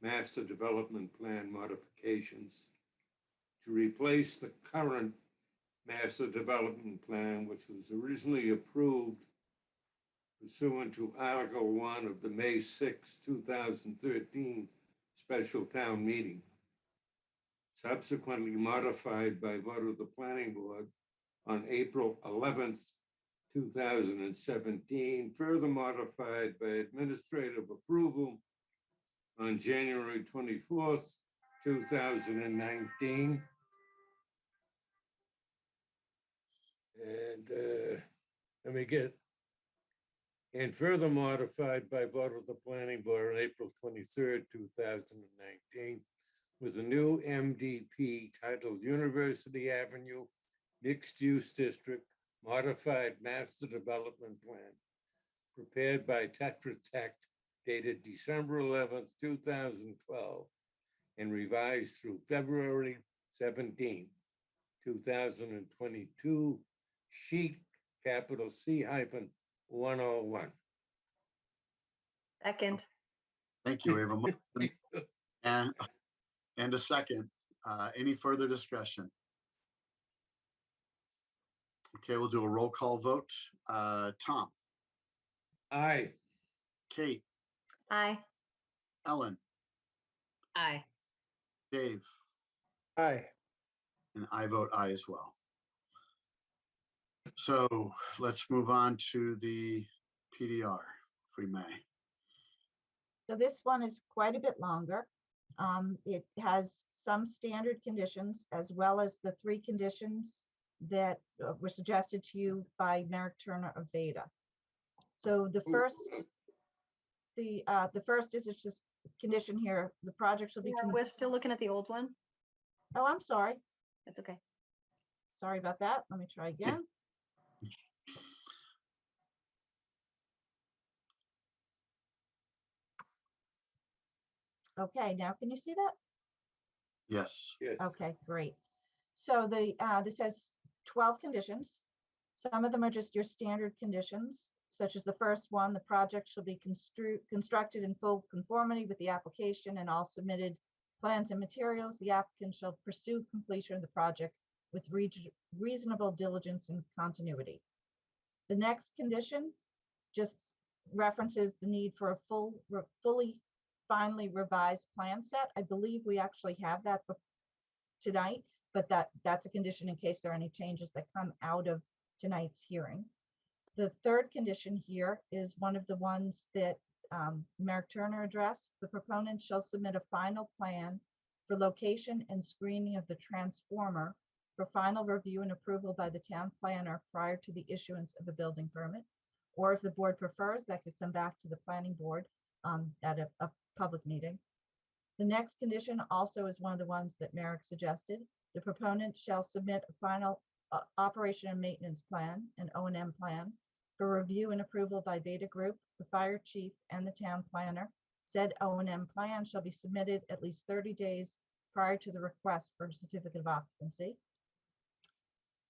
Master Development Plan modifications to replace the current Master Development Plan, which was originally approved pursuant to Article 1 of the May 6, 2013 special town meeting, subsequently modified by vote of the planning board on April 11th, 2017, further modified by administrative approval on January 24th, 2019. And let me get, and further modified by vote of the planning board on April 23rd, 2019, with a new MDP titled University Avenue Mixed Use District Modified Master Development Plan, prepared by Tetra Tech, dated December 11th, 2012, and revised through February 17th, 2022, sheet capital C-101. Second. Thank you, Ava. And a second. Any further discussion? Okay, we'll do a roll call vote. Tom. Aye. Kate. Aye. Ellen. Aye. Dave. Aye. And I vote aye as well. So let's move on to the PDR, if we may. So this one is quite a bit longer. It has some standard conditions as well as the 3 conditions that were suggested to you by Merrick Turner of Beta. So the first is it's just condition here. The project shall be. We're still looking at the old one. Oh, I'm sorry. That's okay. Sorry about that. Let me try again. Okay, now can you see that? Yes. Yes. Okay, great. So this has 12 conditions. Some of them are just your standard conditions, such as the first one, the project shall be constructed in full conformity with the application and all submitted plans and materials. The applicant shall pursue completion of the project with reasonable diligence and continuity. The next condition just references the need for a fully finally revised plan set. I believe we actually have that tonight, but that's a condition in case there are any changes that come out of tonight's hearing. The third condition here is one of the ones that Merrick Turner addressed. The proponent shall submit a final plan for location and screening of the transformer for final review and approval by the town planner prior to the issuance of a building permit. Or if the board prefers, that could come back to the planning board at a public meeting. The next condition also is one of the ones that Merrick suggested. The proponent shall submit a final operation and maintenance plan, an O&M plan, for review and approval by Beta Group, the fire chief, and the town planner. Said O&M plan shall be submitted at least 30 days prior to the request for a certificate of occupancy.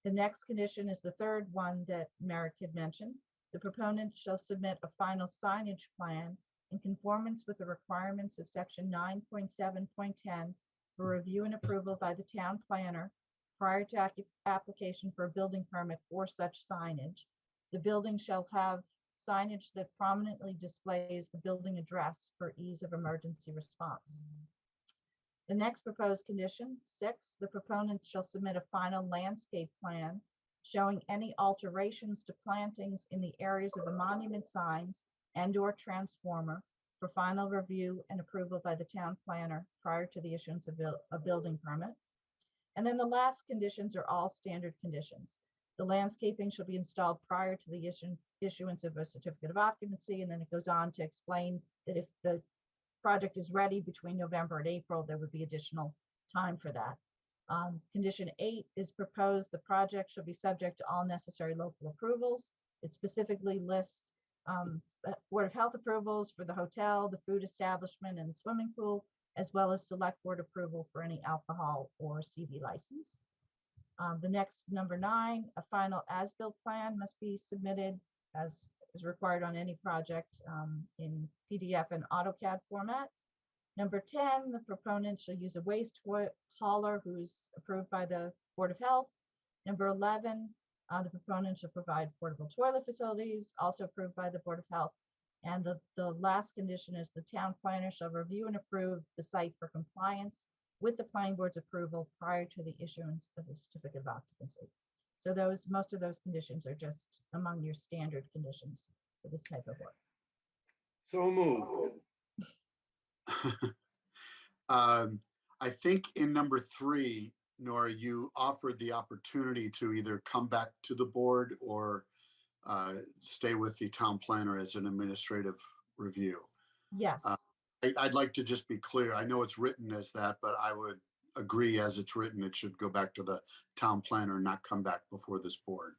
The next condition is the third one that Merrick had mentioned. The proponent shall submit a final signage plan in conformance with the requirements of section 9.7.10 for review and approval by the town planner prior to application for a building permit for such signage. The building shall have signage that prominently displays the building address for ease of emergency response. The next proposed condition, 6, the proponent shall submit a final landscape plan showing any alterations to plantings in the areas of the monument signs and/or transformer for final review and approval by the town planner prior to the issuance of a building permit. And then the last conditions are all standard conditions. The landscaping shall be installed prior to the issuance of a certificate of occupancy, and then it goes on to explain that if the project is ready between November and April, there would be additional time for that. Condition 8 is proposed. The project shall be subject to all necessary local approvals. It specifically lists Board of Health approvals for the hotel, the food establishment, and the swimming pool, as well as select board approval for any alcohol or CV license. The next, number 9, a final as-built plan must be submitted as is required on any project in PDF and AutoCAD format. Number 10, the proponent shall use a waste hauler who's approved by the Board of Health. Number 11, the proponent shall provide portable toilet facilities, also approved by the Board of Health. And the last condition is the town planner shall review and approve the site for compliance with the planning board's approval prior to the issuance of the certificate of occupancy. So most of those conditions are just among your standard conditions for this type of work. So moved. I think in number 3, Nora, you offered the opportunity to either come back to the board or stay with the town planner as an administrative review. Yes. I'd like to just be clear. I know it's written as that, but I would agree as it's written, it should go back to the town planner and not come back before this board.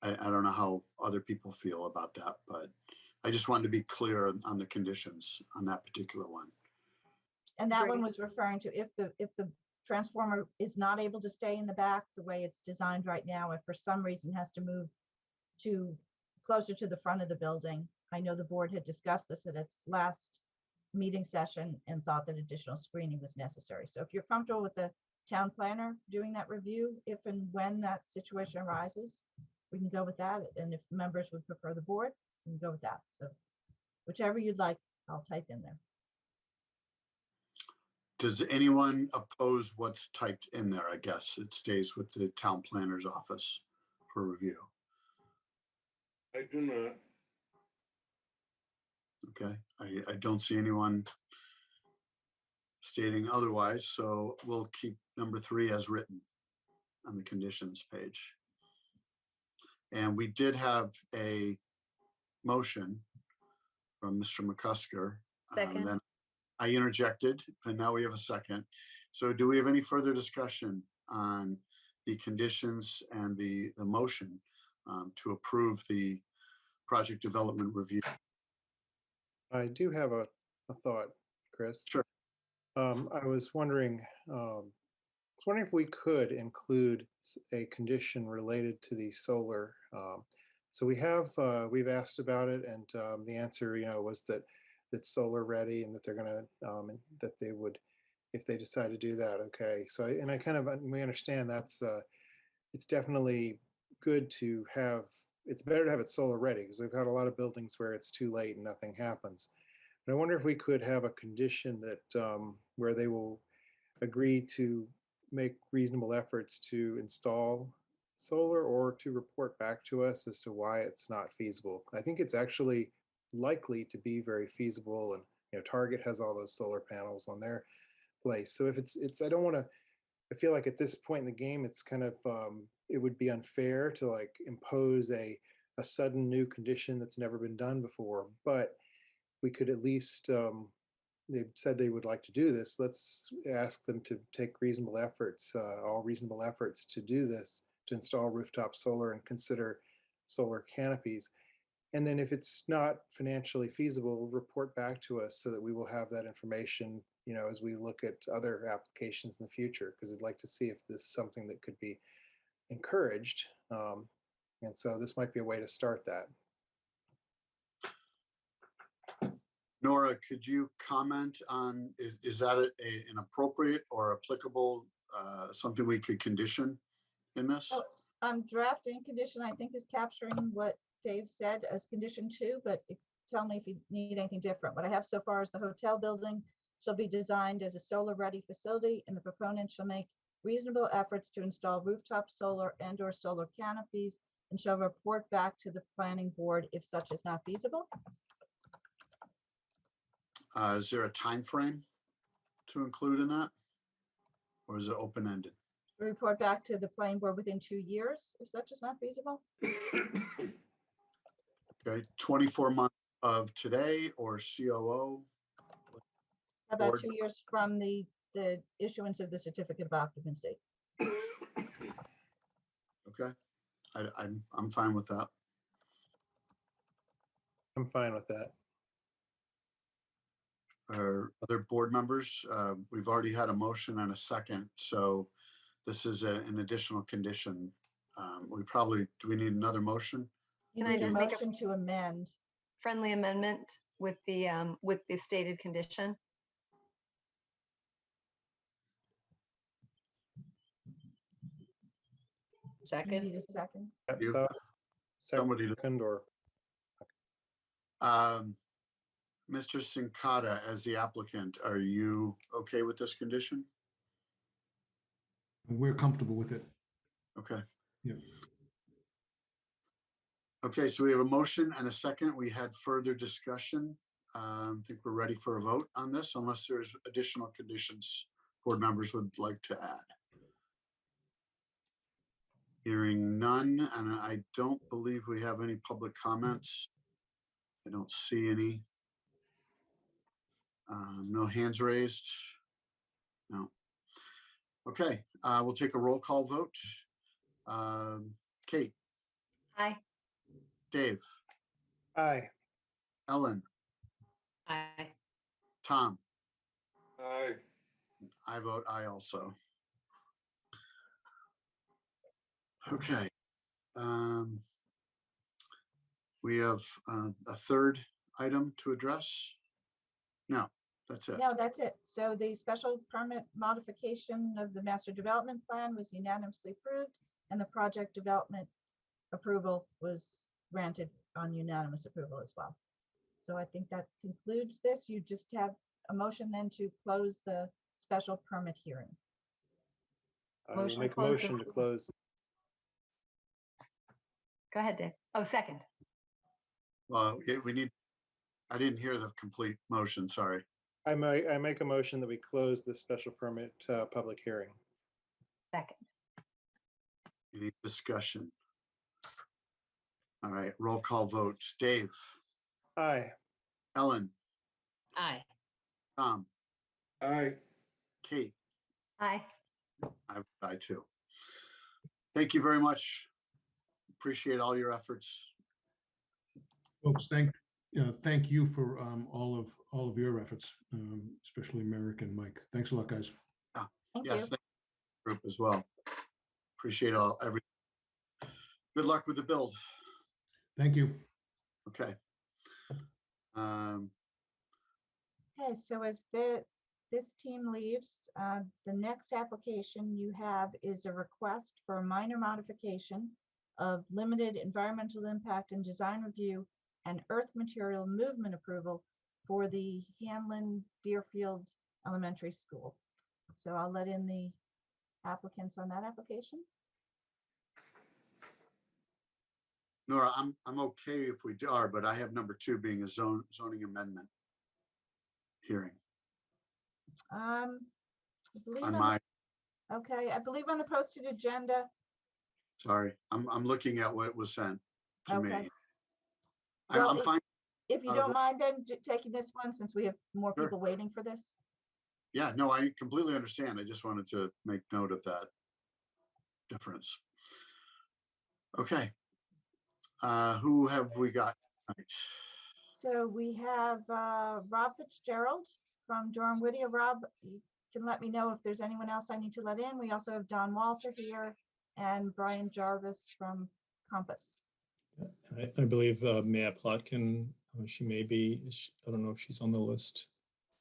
I don't know how other people feel about that, but I just wanted to be clear on the conditions on that particular one. And that one was referring to if the transformer is not able to stay in the back the way it's designed right now, if for some reason has to move to closer to the front of the building. I know the board had discussed this at its last meeting session and thought that additional screening was necessary. So if you're comfortable with the town planner doing that review, if and when that situation arises, we can go with that. And if members would prefer the board, we can go with that. So whichever you'd like, I'll type in there. Does anyone oppose what's typed in there? I guess it stays with the town planner's office for review. I do not. Okay, I don't see anyone stating otherwise, so we'll keep number 3 as written on the conditions page. And we did have a motion from Mr. McCusker. Second. Then I interjected, and now we have a second. So do we have any further discussion on the conditions and the motion to approve the project development review? I do have a thought, Chris. Sure. I was wondering if we could include a condition related to the solar. So we've asked about it, and the answer, was that it's solar ready and that they're going to that they would, if they decide to do that. Okay. So we understand that's it's definitely good to have. It's better to have it solar ready because we've had a lot of buildings where it's too late and nothing happens. But I wonder if we could have a condition that where they will agree to make reasonable efforts to install solar or to report back to us as to why it's not feasible. I think it's actually likely to be very feasible, and Target has all those solar panels on their place. So if I don't want to, I feel like at this point in the game, it's kind of, it would be unfair to like impose a sudden new condition that's never been done before, but we could at least, they've said they would like to do this. Let's ask them to take reasonable efforts, all reasonable efforts to do this, to install rooftop solar and consider solar canopies. And then if it's not financially feasible, report back to us so that we will have that information, you know, as we look at other applications in the future, because I'd like to see if this is something that could be encouraged. And so this might be a way to start that. Nora, could you comment on, is that an appropriate or applicable, something we could condition in this? Oh, drafting condition, I think, is capturing what Dave said as condition 2, but tell me if you need anything different. What I have so far is the hotel building shall be designed as a solar-ready facility, and the proponent shall make reasonable efforts to install rooftop solar and/or solar canopies, and shall report back to the planning board if such is not feasible. Is there a time frame to include in that? Or is it open-ended? Report back to the planning board within 2 years if such is not feasible. Okay, 24 months of today or COO? How about Board. 2 years from the issuance of the certificate of occupancy? Okay, I'm fine with that. I'm fine with that. Are other board members? We've already had a motion and a second, so this is an additional condition. Do we need another motion? You Can I need a just make a motion to amend. friendly amendment with the stated condition? You Second. need a second. Yep, You- so Somebody to- second or Mr. Sincata, as the applicant, are you okay with this condition? We're comfortable with it. Okay. Yep. Okay, so we have a motion and a second. We had further discussion. I think we're ready for a vote on this unless there's additional conditions board members would like to add. Hearing none, and I don't believe we have any public comments. I don't see any. No hands raised. No. Okay, we'll take a roll call vote. Kate, Aye. Dave, aye. Ellen, Aye. Tom, Aye. I vote aye also. Okay. We have a third item to address. No, that's it. No, that's it. So the special permit modification of the master development plan was unanimously approved, and the project development approval was granted on unanimous approval as well. So I think that concludes this. You just have a motion then to close the special permit hearing. I will Motion to make a close motion the- to close. Go ahead, Dave. Oh, second. Well, we need, I didn't hear the complete motion, sorry. I make a motion that we close the special permit public hearing. Second. Any discussion? All right, roll call votes. Dave, Aye. Ellen, Aye. Tom, Aye. Kate, Aye. I too. Thank you very much. Appreciate all your efforts. Folks, thank you for all of your efforts, especially Merrick and Mike. Thanks a lot, guys. Thank Yes, you. thank you, group as well. Appreciate everything. Good luck with the build. Thank you. Okay. Okay, so as this team leaves, the next application you have is a request for a minor modification of limited environmental impact and design review and earth material movement approval for the Hanlon Deerfield Elementary School. So I'll let in the applicants on that application. Nora, I'm okay if we are, but I have number 2 being a zoning amendment hearing. I believe on on my, Okay, I believe on the posted agenda. sorry, I'm looking at what was sent to me. Okay. I'm, Well, I'm fine. If you out of don't mind then taking this one, since we have more Sure. people waiting for this. Yeah, no, I completely understand. I just wanted to make note of that difference. Okay. Who have we got tonight? So we have Rob Fitzgerald from Durham Whittier. Rob, you can let me know if there's anyone else I need to let in. We also have Don Walter here and Brian Jarvis from Compass. I believe Maya Plotkin, she may be, I don't know if she's on the list.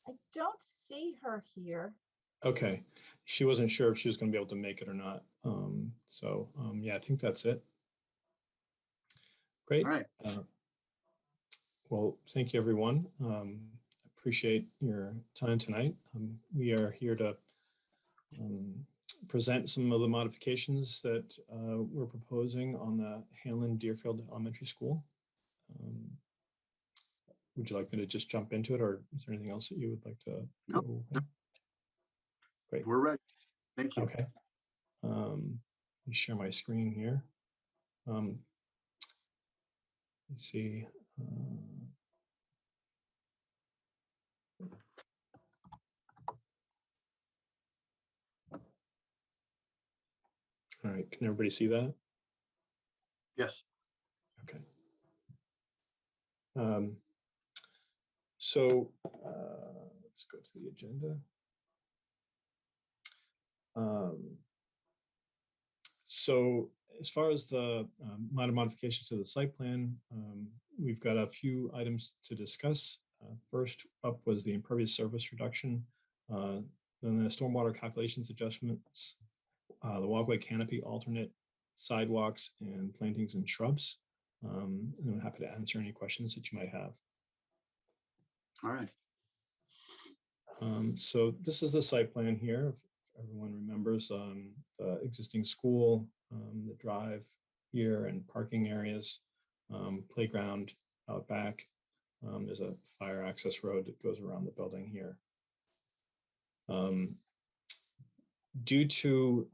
I don't see her here. Okay, she wasn't sure if she was going to be able to make it or not. Yeah, I think that's it. Great. All right. Well, thank you, everyone. Appreciate your time tonight. We are here to present some of the modifications that we're proposing on the Hanlon Deerfield Elementary School. Would you like me to just jump into it, or is there anything else that you would like to No. go over? Great. We're ready. Thank you. Okay. Let me share my screen here. Let's see. All right, can everybody see that? Yes. Okay. Let's go to the agenda. So as far as the minor modifications to the site plan, we've got a few items to discuss. First up was the impervious surface reduction, then the stormwater calculations adjustments, the walkway canopy alternate, sidewalks, and plantings and shrubs. And I'm happy to answer any questions that you might have. All right. So this is the site plan here. If everyone remembers the existing school, the drive here and parking areas, playground out back. There's a fire access road that goes around the building here. Due to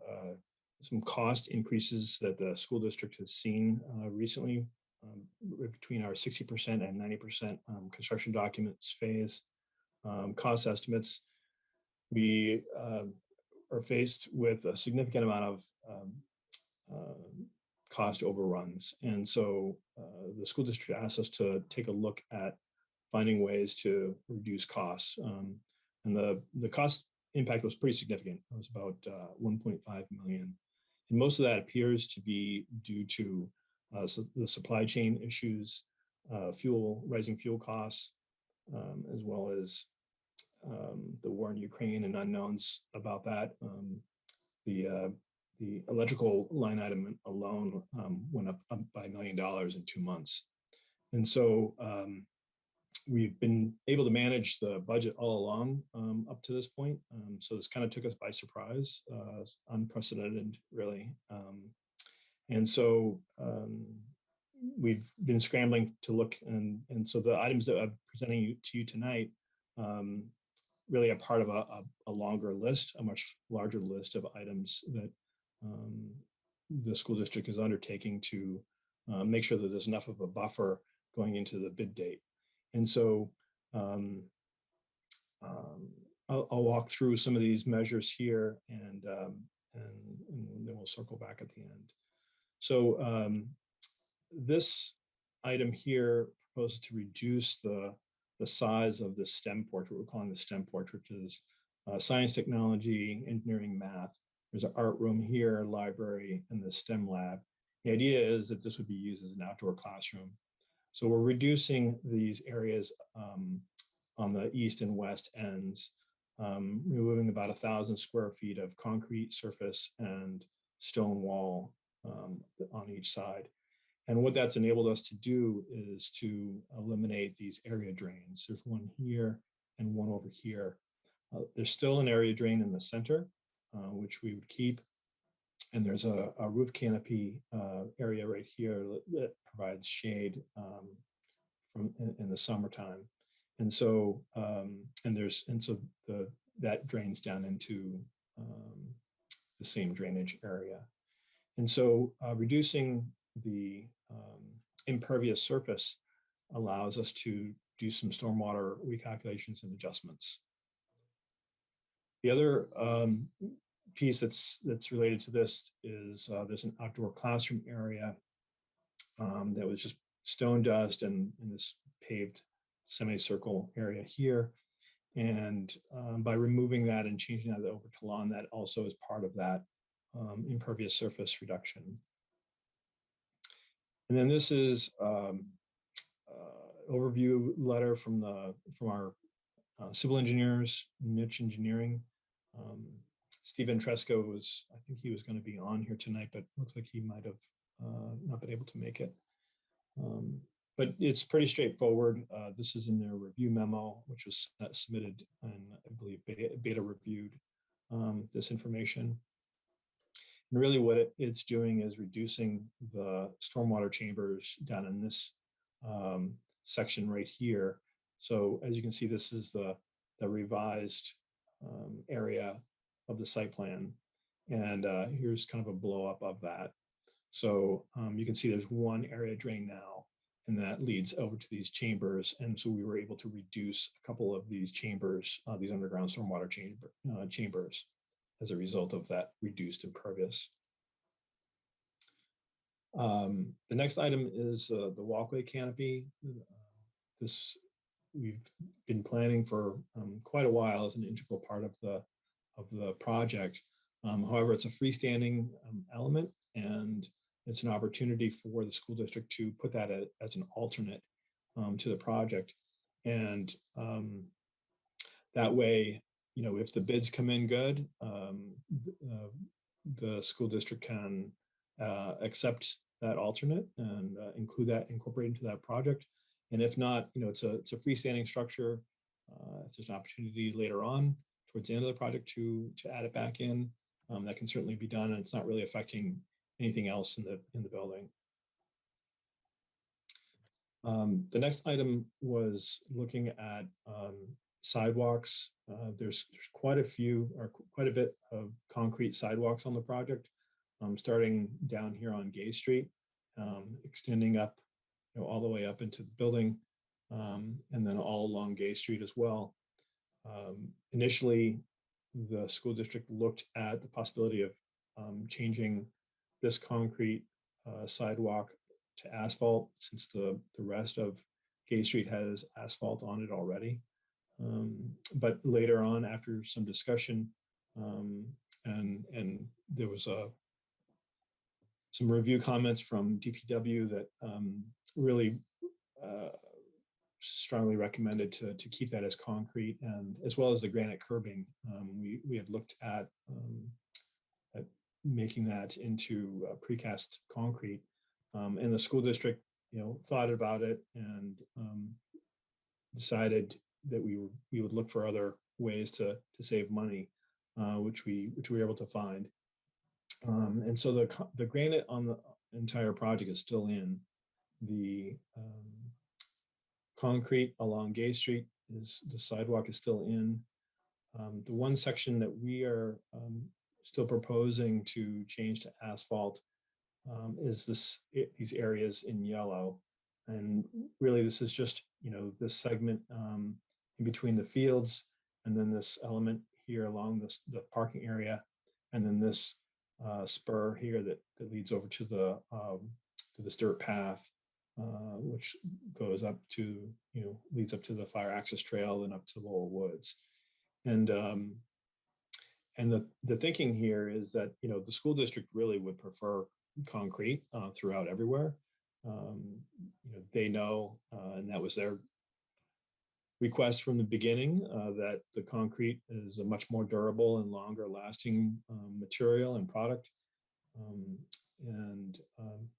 some cost increases that the school district has seen recently, between our 60% and 90% construction documents phase cost estimates, we are faced with a significant amount of cost overruns. And so the school district asked us to take a look at finding ways to reduce costs. And the cost impact was pretty significant. It was about 1.5 million. And most of that appears to be due to the supply chain issues, rising fuel costs, as well as the war in Ukraine and unknowns about that. The electrical line item alone went up by $1 million in 2 months. And so we've been able to manage the budget all along up to this point. So this kind of took us by surprise, unprecedented, really. And so we've been scrambling to look, and so the items that I'm presenting to you tonight really are part of a longer list, a much larger list of items that the school district is undertaking to make sure that there's enough of a buffer going into the bid date. And so I'll walk through some of these measures here, and then we'll circle back at the end. So this item here proposes to reduce the size of the STEM porch, what we're calling the STEM porch, which is science, technology, engineering, math. There's an art room here, library, and the STEM lab. The idea is that this would be used as an outdoor classroom. So we're reducing these areas on the east and west ends, removing about 1,000 square feet of concrete surface and stone wall on each side. And what that's enabled us to do is to eliminate these area drains. There's one here and one over here. There's still an area drain in the center, which we would keep. And there's a roof canopy area right here that provides shade in the summertime. And so so the that drains down into the same drainage area. And so reducing the impervious surface allows us to do some stormwater recalculations and adjustments. The other piece that's related to this is there's an outdoor classroom area that was just stone dust and in this paved semicircle area here. And by removing that and changing that over to lawn, that also is part of that impervious surface reduction. And then this is overview letter from our civil engineers, niche engineering. Steve Tresco was, I think he was going to be on here tonight, but looks like he might have not been able to make it. But it's pretty straightforward. This is in their review memo, which was submitted and I believe beta reviewed this information. And really what it's doing is reducing the stormwater chambers down in this section right here. So as you can see, this is the revised area of the site plan. And here's kind of a blow up of that. So you can see there's one area drain now, and that leads over to these chambers. And so we were able to reduce a couple of these chambers, these underground stormwater chambers as a result of that reduced impervious. The next item is the walkway canopy. This we've been planning for quite a while as an integral part of the project. However, it's a freestanding element, and it's an opportunity for the school district to put that as an alternate to the project. And that way, you know, if the bids come in good, the school district can accept that alternate and incorporate into that project. And if not, you know, it's a freestanding structure. If there's an opportunity later on towards the end of the project to add it back in, that can certainly be done, and it's not really affecting anything else in the building. The next item was looking at sidewalks. There's quite a bit of concrete sidewalks on the project, starting down here on Gay Street, extending up, you know, all the way up into the building, and then all along Gay Street as well. Initially, the school district looked at the possibility of changing this concrete sidewalk to asphalt, since the rest of Gay Street has asphalt on it already. But later on, after some discussion, and there was some review comments from DPW that really strongly recommended to keep that as concrete, and as well as the granite curbing. We had looked at making that into precast concrete, and the school district, you know, thought about it and decided that we would look for other ways to save money, which we were able to find. And so the granite on the entire project is still in. The concrete along Gay Street the sidewalk is still in. The one section that we are still proposing to change to asphalt is these areas in yellow. And really this is just, you know, this segment in between the fields, and then this element here along the parking area, and then this spur here that leads over to this dirt path, which goes up to, you know, leads up to the fire access trail and up to Lowell Woods. And the thinking here is that, you know, the school district really would prefer concrete throughout everywhere. You know, they know, and that was their request from the beginning, that the concrete is a much more durable and longer lasting material and product.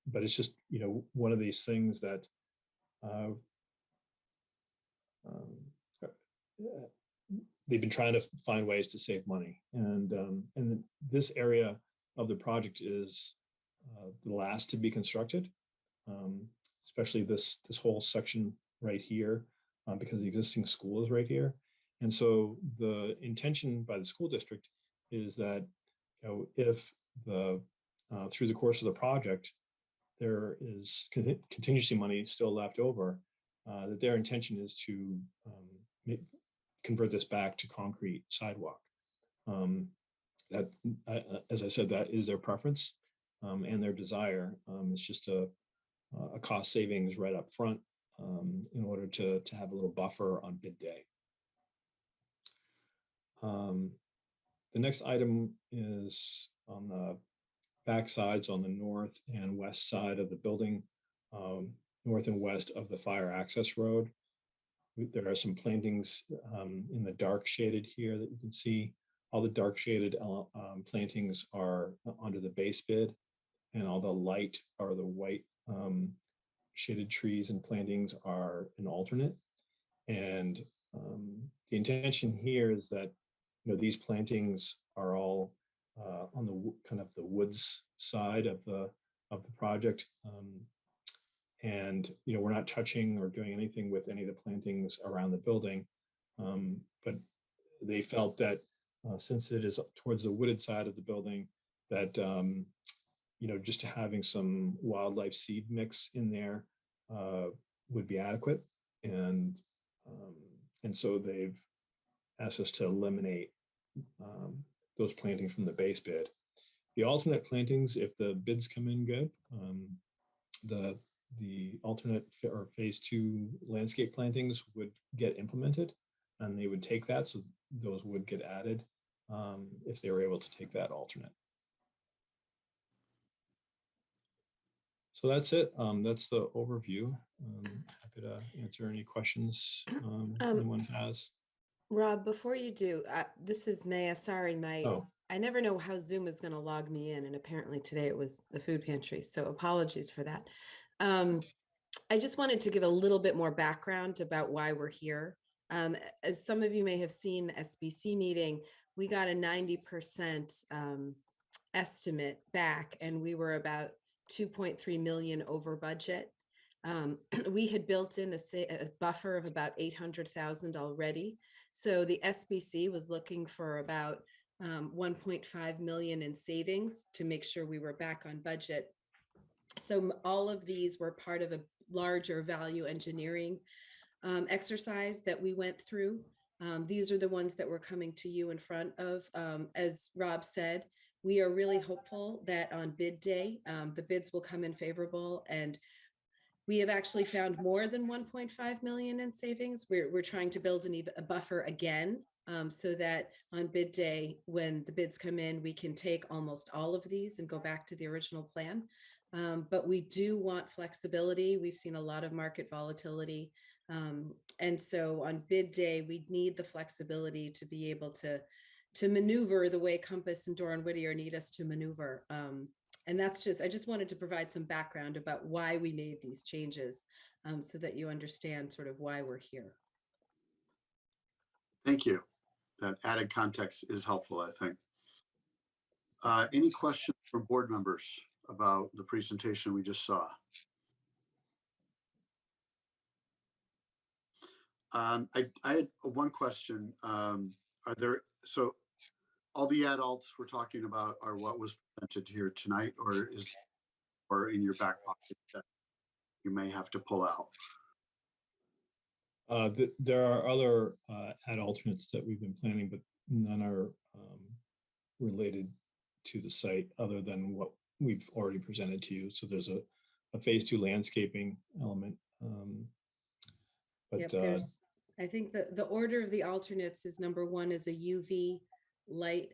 But it's just, you know, one of these things that they've been trying to find ways to save money. And this area of the project is the last to be constructed, especially this whole section right here, because the existing school is right here. And so the intention by the school district is that, if through the course of the project, there is contingency money still left over, that their intention is to convert this back to concrete sidewalk. That, as I said, that is their preference and their desire. It's just a cost savings right up front in order to have a little buffer on bid day. The next item is on the back sides on the north and west side of the building, north and west of the fire access road. There are some plantings in the dark shaded here that you can see. All the dark shaded plantings are under the base bid, and all the light or the white shaded trees and plantings are an alternate. And the intention here is that these plantings are all on the kind of the woods side of the project. And we're not touching or doing anything with any of the plantings around the building. But they felt that since it is towards the wooded side of the building, that just having some wildlife seed mix in there would be adequate. And so they've asked us to eliminate those plantings from the base bid. The alternate plantings, if the bids come in good, the alternate or phase 2 landscape plantings would get implemented, and they would take that. So those would get added if they were able to take that alternate. So that's it. That's the overview. Happy to answer any questions anyone has. Rob, before you do, this is Maya. Sorry, I never know how Zoom is going to log me in, and apparently today it was the food pantry. So apologies for that. I just wanted to give a little bit more background about why we're here. As some of you may have seen the SBC meeting, we got a 90% estimate back, and we were about 2.3 million over budget. We had built in a buffer of about 800,000 already. So the SBC was looking for about 1.5 million in savings to make sure we were back on budget. So all of these were part of a larger value engineering exercise that we went through. These are the ones that we're coming to you in front of. As Rob said, we are really hopeful that on bid day, the bids will come in favorable, and we have actually found more than 1.5 million in savings. We're trying to build a buffer again, so that on bid day, when the bids come in, we can take almost all of these and go back to the original plan. But we do want flexibility. We've seen a lot of market volatility. And so on bid day, we need the flexibility to be able to maneuver the way Compass and Doran Whittier need us to maneuver. And that's I just wanted to provide some background about why we made these changes, so that you understand sort of why we're here. Thank you. That added context is helpful, I think. Any questions from board members about the presentation we just saw? I had one question. So all the adults we're talking about are what was presented here tonight, or in your back pocket that you may have to pull out? There are other ad alternates that we've been planning, but none are related to the site other than what we've already presented to you. So there's a phase 2 landscaping element. I think the order of the alternates is: number 1 is a UV light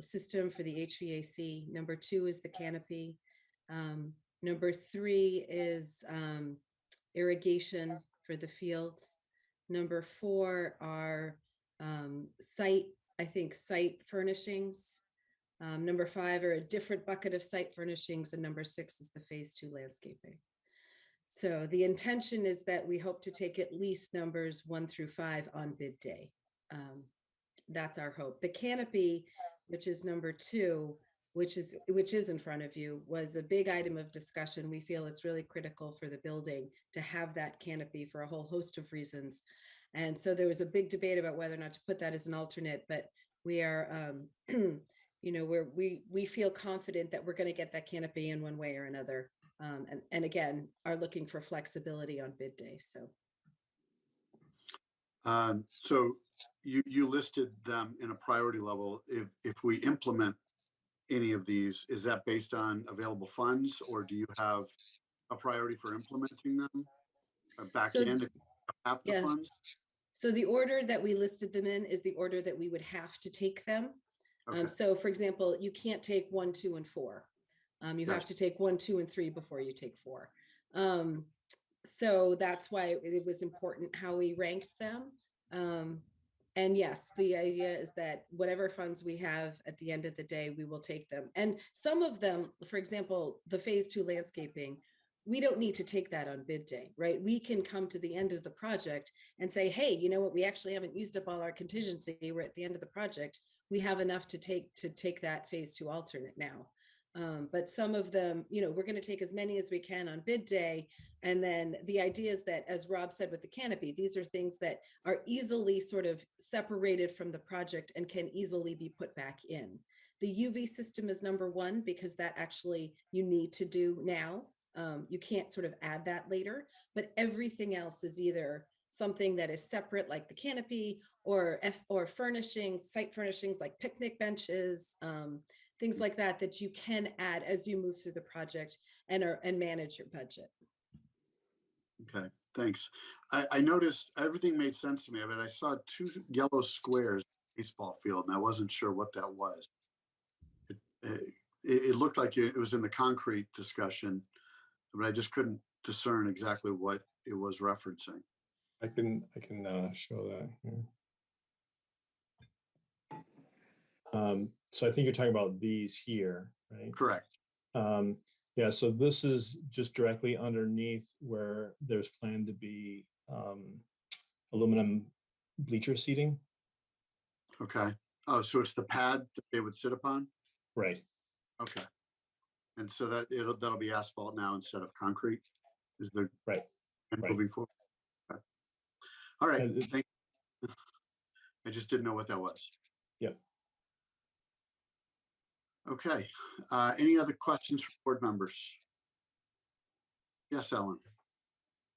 system for the HVAC. Number 2 is the canopy. Number 3 is irrigation for the fields. Number 4 are site furnishings. Number 5 are a different bucket of site furnishings, and number 6 is the phase 2 landscaping. So the intention is that we hope to take at least numbers 1 through 5 on bid day. That's our hope. The canopy, which is number 2, which is in front of you, was a big item of discussion. We feel it's really critical for the building to have that canopy for a whole host of reasons. And so there was a big debate about whether or not to put that as an alternate, but we are, you know, we feel confident that we're going to get that canopy in one way or another. And again, are looking for flexibility on bid day. So. So you listed them in a priority level. If we implement any of these, is that based on available funds, or do you have a priority for implementing them back So, in if you have half the yeah. funds? So the order that we listed them in is the order that we would have to take them. Okay. So for example, you can't take 1, 2, and 4. You have Gotcha. to take 1, 2, and 3 before you take 4. So that's why it was important how we ranked them. And yes, the idea is that whatever funds we have at the end of the day, we will take them. And some of them, for example, the phase 2 landscaping, we don't need to take that on bid day, right? We can come to the end of the project and say, hey, you know what? We actually haven't used up all our contingency. We're at the end of the project. We have enough to take that phase 2 alternate now. But some of them, you know, we're going to take as many as we can on bid day. And then the idea is that, as Rob said with the canopy, these are things that are easily sort of separated from the project and can easily be put back in. The UV system is number 1 because that actually you need to do now. You can't sort of add that later, but everything else is either something that is separate, like the canopy, or furnishings, site furnishings like picnic benches, things like that, that you can add as you move through the project and manage your budget. Okay, thanks. I noticed everything made sense to me, but I saw 2 yellow squares in the baseball field, and I wasn't sure what that was. It looked like it was in the concrete discussion, but I just couldn't discern exactly what it was referencing. I can show that here. So I think you're talking about these here, right? Correct. Yeah, so this is just directly underneath where there's planned to be aluminum bleacher seating. Okay. Oh, so it's the pad that they would sit upon? Right. Okay. And so that'll be asphalt now instead of concrete, is the right and right. moving forward. Okay. All right. Thank you. I just didn't know what that was. Yep. Okay. Any other questions from board members? Yes, Ellen.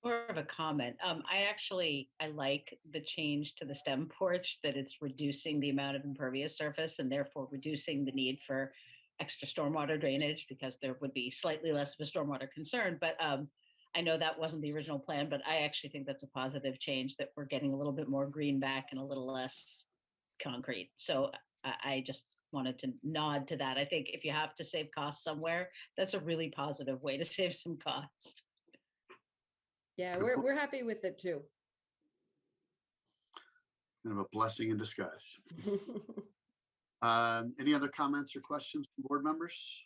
More of a comment. I like the change to the stem porch, that it's reducing the amount of impervious surface and therefore reducing the need for extra stormwater drainage, because there would be slightly less of a stormwater concern. But I know that wasn't the original plan, but I actually think that's a positive change, that we're getting a little bit more green back and a little less concrete. So I just wanted to nod to that. I think if you have to save costs somewhere, that's a really positive way to save some costs. Yeah, we're happy with it too. Kind of a blessing in disguise. Any other comments or questions from board members?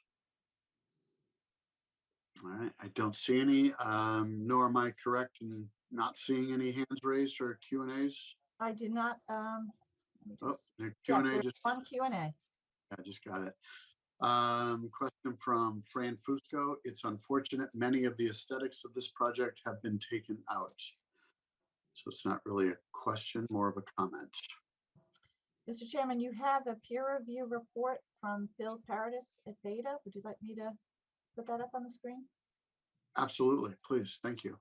All right, I don't see any, nor am I correct in not seeing any hands raised or Q&As? I did not. Oh, the Yes, Q&A there's just, one Q&A. I just got it. Question from Fran Fusco. It's unfortunate many of the aesthetics of this project have been taken out. So it's not really a question, more of a comment. Mr. Chairman, you have a peer review report from Phil Paradis at Beta. Would you like me to put that up on the screen? Absolutely, please. Thank you.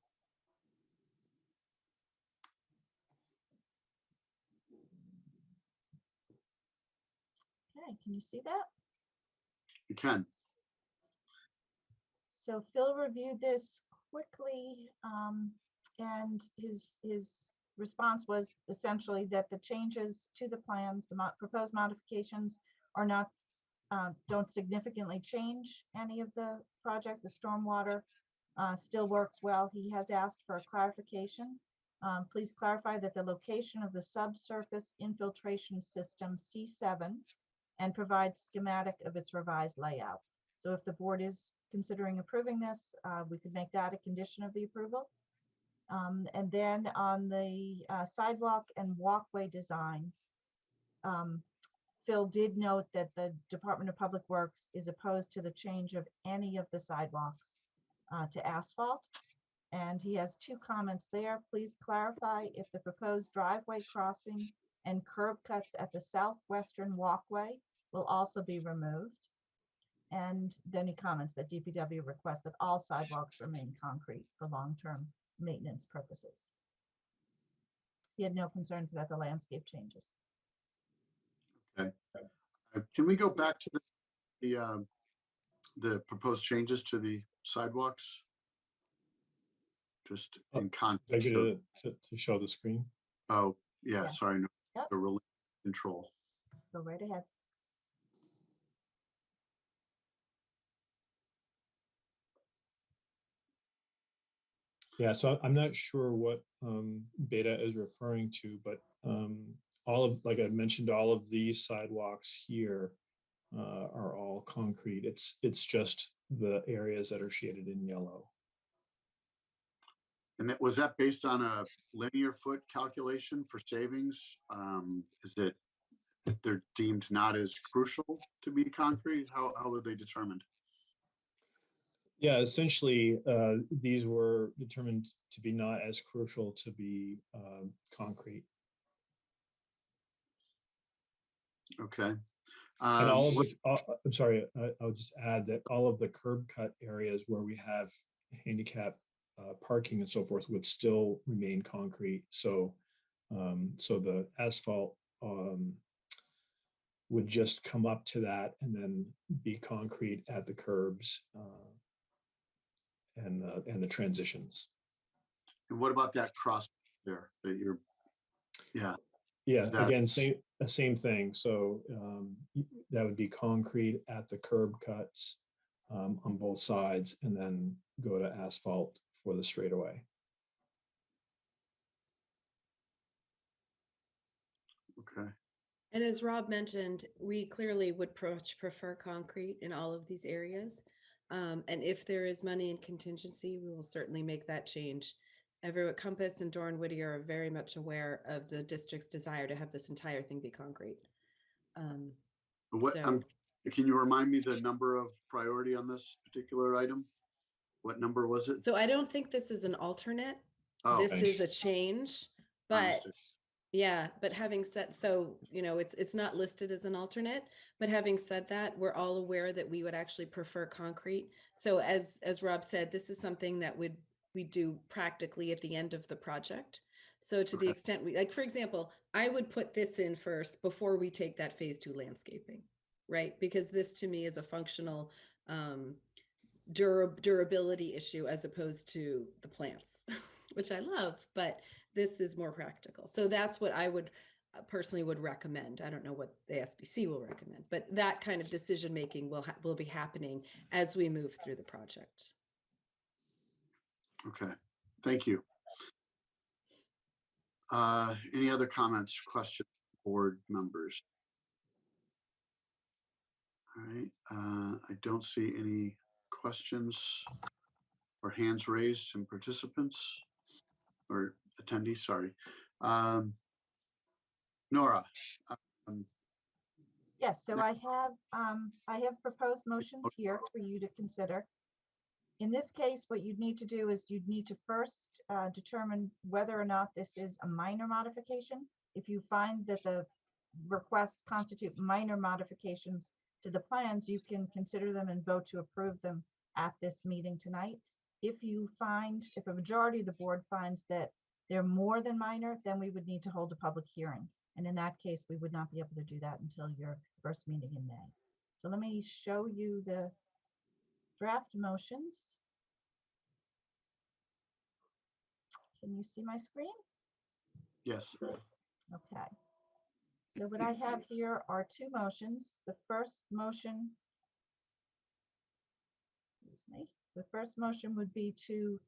Okay, can you see that? You can. So Phil reviewed this quickly, and his response was essentially that the changes to the plans, the proposed modifications, are not don't significantly change any of the project. The stormwater still works well. He has asked for a clarification. Please clarify that the location of the subsurface infiltration system C7 and provide schematic of its revised layout. So if the board is considering approving this, we could make that a condition of the approval. And then on the sidewalk and walkway design, Phil did note that the Department of Public Works is opposed to the change of any of the sidewalks to asphalt. And he has two comments there. Please clarify if the proposed driveway crossing and curb cuts at the southwestern walkway will also be removed. And then he comments that DPW requests that all sidewalks remain concrete for long-term maintenance purposes. He had no concerns about the landscape changes. Okay. Can we go back to the proposed changes to the sidewalks? Just in I context get of, to show the screen. oh, yeah, Yeah. sorry, no, Yep. the real control. Go right ahead. Yeah, so I'm not sure what Beta is referring to, but all of, like I mentioned, all of these sidewalks here are all concrete. It's just the areas that are shaded in yellow. And was that based on a linear foot calculation for savings? Is it they're deemed not as crucial to be concrete? How were they determined? Yeah, essentially, these were determined to be not as crucial to be concrete. Okay. And all of the, I'm sorry, I'll just add that all of the curb cut areas where we have handicap parking and so forth would still remain concrete. So, so the asphalt would just come up to that and then be concrete at the curbs and the transitions. And what about that cross there that you're, yeah. Yeah, again, same thing. So that would be concrete at the curb cuts on both sides, and then go to asphalt for the straightaway. Okay. And as Rob mentioned, we clearly would prefer concrete in all of these areas. And if there is money in contingency, we will certainly make that change. Everett Compass and Doran Whittier are very much aware of the district's desire to have this entire thing be concrete. Can you remind me the number of priority on this particular item? What number was it? So I don't think this is an alternate. Oh, this is a change, but yeah, but having said, so, you know, it's not listed as an alternate, but having said that, we're all aware that we would actually prefer concrete. So as Rob said, this is something that we do practically at the end of the project. So to the extent we, like, for example, I would put this in first before we take that phase 2 landscaping, right? Because this to me is a functional durability issue as opposed to the plants, which I love, but this is more practical. So that's what I would personally would recommend. I don't know what the SBC will recommend, but that kind of decision making will be happening as we move through the project. Okay, thank you. Any other comments, questions, board members? All right, I don't see any questions or hands raised from participants or attendees, sorry. Nora. Yes, so I have proposed motions here for you to consider. In this case, what you'd need to do is you'd need to first determine whether or not this is a minor modification. If you find that the requests constitute minor modifications to the plans, you can consider them and vote to approve them at this meeting tonight. If a majority of the board finds that they're more than minor, then we would need to hold a public hearing. And in that case, we would not be able to do that until your first meeting in May. So let me show you the draft motions. Can you see my screen? Yes. Okay. So what I have here are two motions. The first motion, the first motion would be to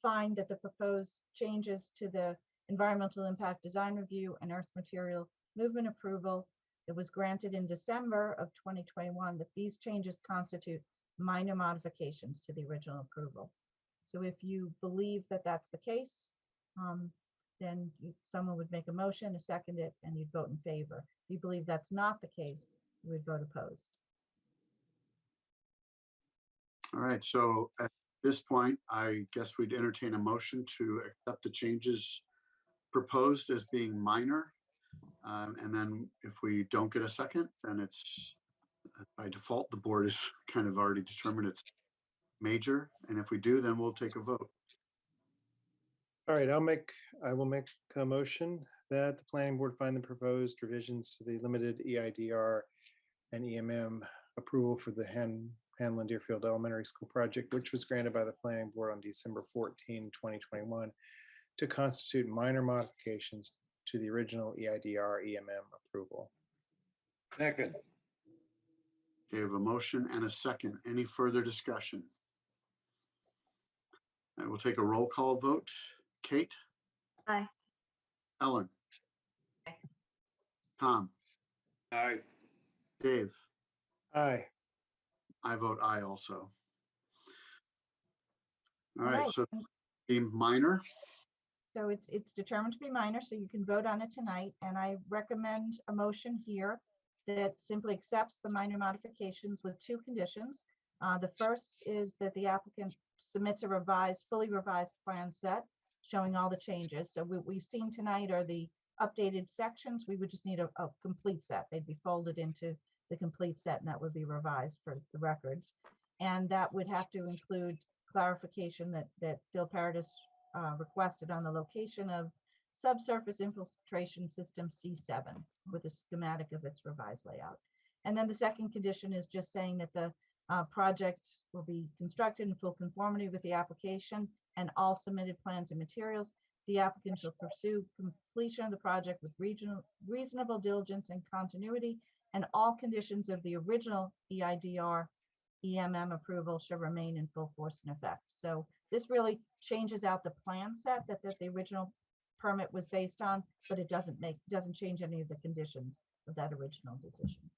find that the proposed changes to the environmental impact design review and earth material movement approval that was granted in December of 2021, that these changes constitute minor modifications to the original approval. So if you believe that that's the case, then someone would make a motion, a second it, and you'd vote in favor. If you believe that's not the case, you would vote opposed. All right, so this point, I guess we'd entertain a motion to accept the changes proposed as being minor. And then if we don't get a second, then it's by default, the board is kind of already determined it's major. And if we do, then we'll take a vote. All right, I will make a motion that the planning board find the proposed revisions to the limited EIDR and EMM approval for the Hanlon Deerfield Elementary School project, which was granted by the planning board on December 14, 2021, to constitute minor modifications to the original EIDR-EMM approval. Second. Okay, we have a motion and a second. Any further discussion? I will take a roll call vote. Kate? Aye. Ellen? Aye. Tom? Aye. Dave? Aye. I vote aye also. All All right, right, so and deemed minor. So it's determined to be minor, so you can vote on it tonight. And I recommend a motion here that simply accepts the minor modifications with two conditions. The first is that the applicant submits a fully revised plan set showing all the changes. So what we've seen tonight are the updated sections. We would just need a complete set. They'd be folded into the complete set, and that would be revised for the records. And that would have to include clarification that Phil Paradis requested on the location of subsurface infiltration system C7 with a schematic of its revised layout. And then the second condition is just saying that the project will be constructed in full conformity with the application and all submitted plans and materials. The applicant shall pursue completion of the project with reasonable diligence and continuity, and all conditions of the original EIDR-EMM approval shall remain in full force and effect. So this really changes out the plan set that the original permit was based on, but it doesn't change any of the conditions of that original decision.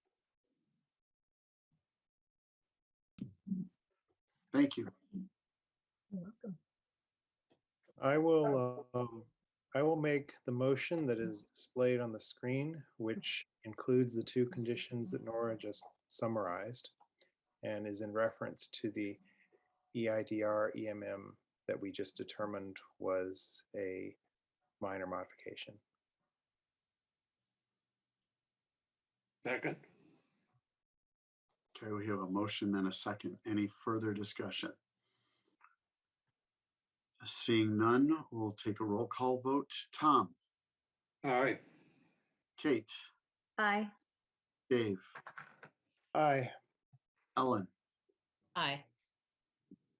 Thank you. You're welcome. I will make the motion that is displayed on the screen, which includes the two conditions that Nora just summarized and is in reference to the EIDR-EMM that we just determined was a minor modification. Second. Okay, we have a motion and a second. Any further discussion? Seeing none, we'll take a roll call vote. Tom? Aye. Kate? Aye. Dave? Aye. Ellen? Aye.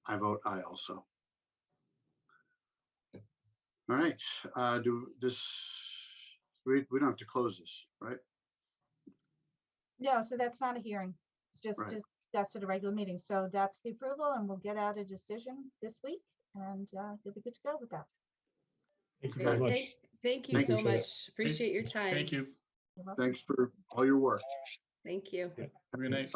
I vote aye also. All right, we don't have to close this, right? No, so that's not a hearing. It's just Right. discussed at a regular meeting. So that's the approval, and we'll get out a decision this week, and you'll be good to go with that. Thank you Okay. very much. Thank you Thank so you. much. Appreciate your time. Thank you. You're welcome. Thanks for all your work. Thank you. Have a good night.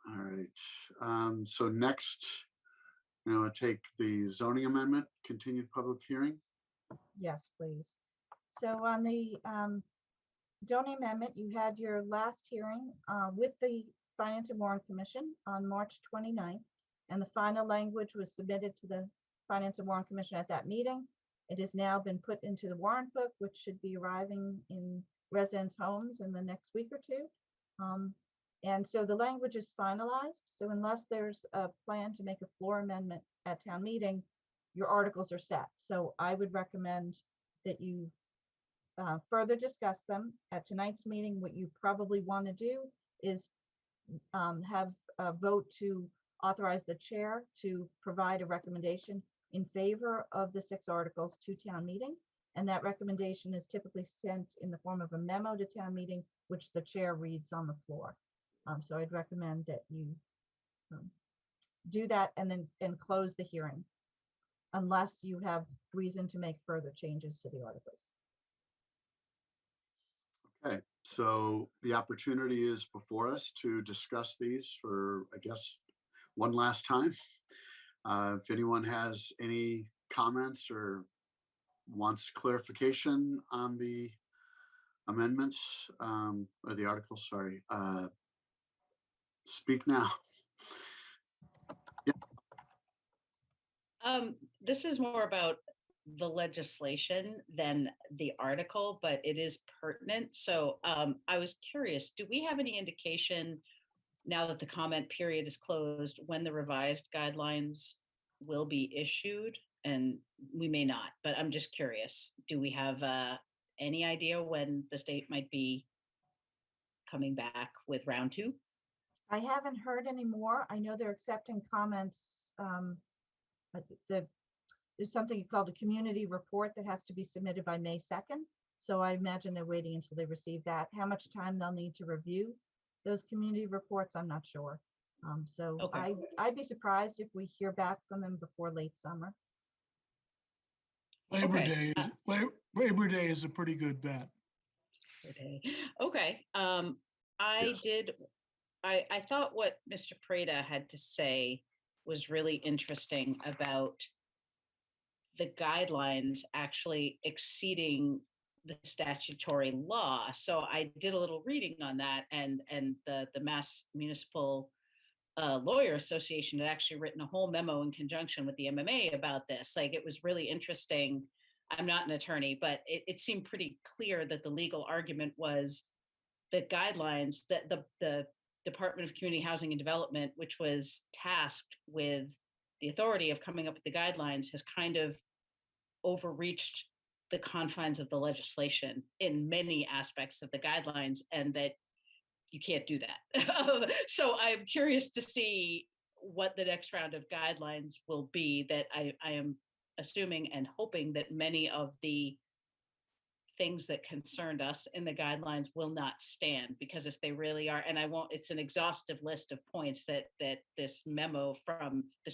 All right, so next, take the zoning amendment, continued public hearing. Yes, please. So on the zoning amendment, you had your last hearing with the Finance and Warrant Commission on March 29th, and the final language was submitted to the Finance and Warrant Commission at that meeting. It has now been put into the warrant book, which should be arriving in residents' homes in the next week or two. And so the language is finalized. So unless there's a plan to make a floor amendment at town meeting, your articles are set. So I would recommend that you further discuss them at tonight's meeting. What you probably want to do is have a vote to authorize the chair to provide a recommendation in favor of the 6 articles to town meeting. And that recommendation is typically sent in the form of a memo to town meeting, which the chair reads on the floor. So I'd recommend that you do that and close the hearing unless you have reason to make further changes to the articles. Okay, so the opportunity is before us to discuss these for, I guess, one last time. If anyone has any comments or wants clarification on the amendments or the articles, sorry, Speak now. This is more about the legislation than the article, but it is pertinent. So I was curious, do we have any indication now that the comment period is closed, when the revised guidelines will be issued? And we may not, but I'm just curious. Do we have any idea when the state might be coming back with round 2? I haven't heard any more. I know they're accepting comments. There's something called a community report that has to be submitted by May 2nd. So I imagine they're waiting until they receive that. How much time they'll need to review those community reports, I'm not sure. Okay. I'd be surprised if we hear back from them before late summer. Labor Okay. Day is Labor Day is a pretty good bet. Okay. I thought what Mr. Prada had to say was really interesting about the guidelines actually exceeding the statutory law. So I did a little reading on that, and the Mass Municipal Lawyer Association had actually written a whole memo in conjunction with the MMA about this. Like, it was really interesting. I'm not an attorney, but it seemed pretty clear that the legal argument was that guidelines, that the Department of Community Housing and Development, which was tasked with the authority of coming up with the guidelines, has kind of overreached the confines of the legislation in many aspects of the guidelines, and that you can't do that. So I'm curious to see what the next round of guidelines will be. That I am assuming and hoping that many of the things that concerned us in the guidelines will not stand, because if they really are, and I won't, it's an exhaustive list of points that this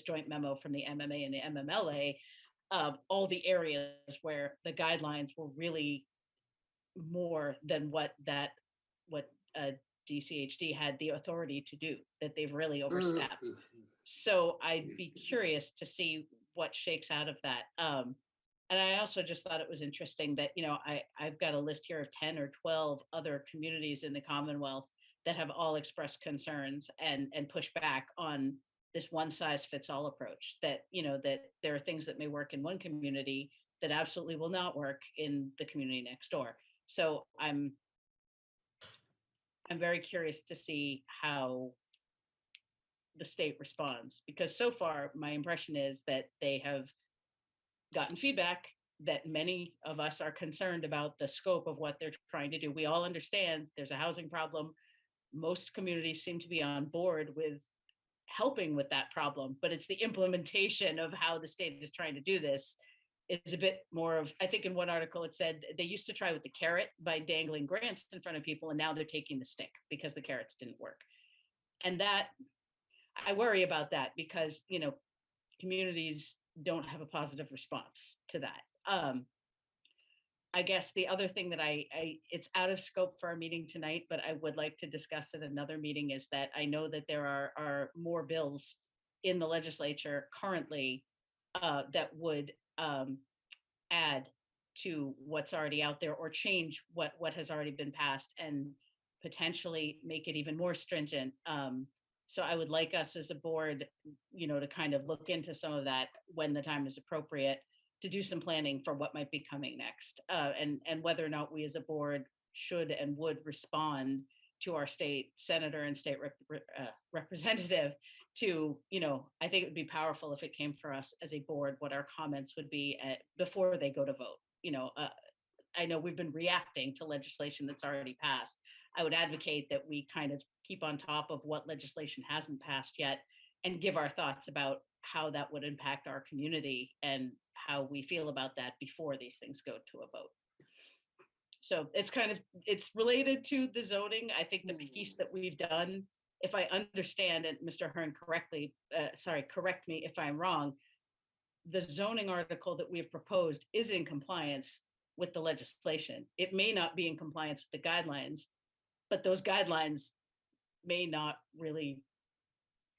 joint memo from the MMA and the MMLA, all the areas where the guidelines were really more than what DCHD had the authority to do, that they've really overstepped. So I'd be curious to see what shakes out of that. And I also just thought it was interesting that, I've got a list here of 10 or 12 other communities in the Commonwealth that have all expressed concerns and push back on this one size fits all approach, that, that there are things that may work in one community that absolutely will not work in the community next door. So I'm very curious to see how the state responds, because so far my impression is that they have gotten feedback that many of us are concerned about the scope of what they're trying to do. We all understand there's a housing problem. Most communities seem to be on board with helping with that problem, but it's the implementation of how the state is trying to do this is a bit more of, I think in one article it said they used to try with the carrot by dangling grants in front of people, and now they're taking the stick because the carrots didn't work. And that, I worry about that, because communities don't have a positive response to that. I guess the other thing that it's out of scope for our meeting tonight, but I would like to discuss at another meeting, is that I know that there are more bills in the legislature currently that would add to what's already out there, or change what has already been passed, and potentially make it even more stringent. So I would like us as a board, to kind of look into some of that when the time is appropriate, to do some planning for what might be coming next, and whether or not we as a board should and would respond to our state senator and state representative to, I think it would be powerful if it came for us as a board, what our comments would be before they go to vote. I know we've been reacting to legislation that's already passed. I would advocate that we kind of keep on top of what legislation hasn't passed yet, and give our thoughts about how that would impact our community and how we feel about that before these things go to a vote. So it's related to the zoning. I think the piece that we've done, if I understand it, Mr. Hearn, correct me if I'm wrong, the zoning article that we have proposed is in compliance with the legislation. It may not be in compliance with the guidelines, but those guidelines may not really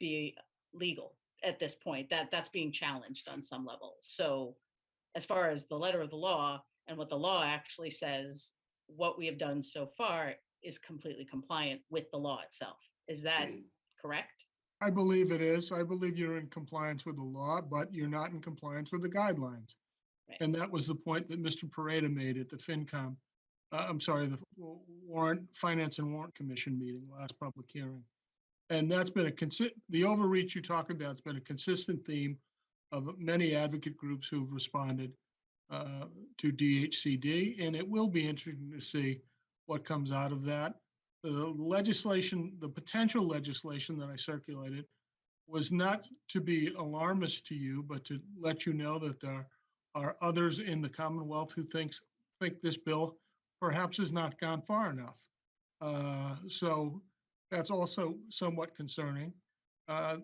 be legal at this point. That's being challenged on some level. So as far as the letter of the law and what the law actually says, what we have done so far is completely compliant with the law itself. Is that correct? I believe it is. I believe you're in compliance with the law, but you're not in compliance with the guidelines. Right. And that was the point that Mr. Pareda made at the FinCom, I'm sorry, the Warrant, Finance and Warrant Commission meeting, last public hearing. And that's been the overreach you talk about has been a consistent theme of many advocate groups who've responded to DHCD, and it will be interesting to see what comes out of that. The legislation, the potential legislation that I circulated was not to be alarmist to you, but to let you know that there are others in the Commonwealth who think this bill perhaps has not gone far enough. So that's also somewhat concerning. At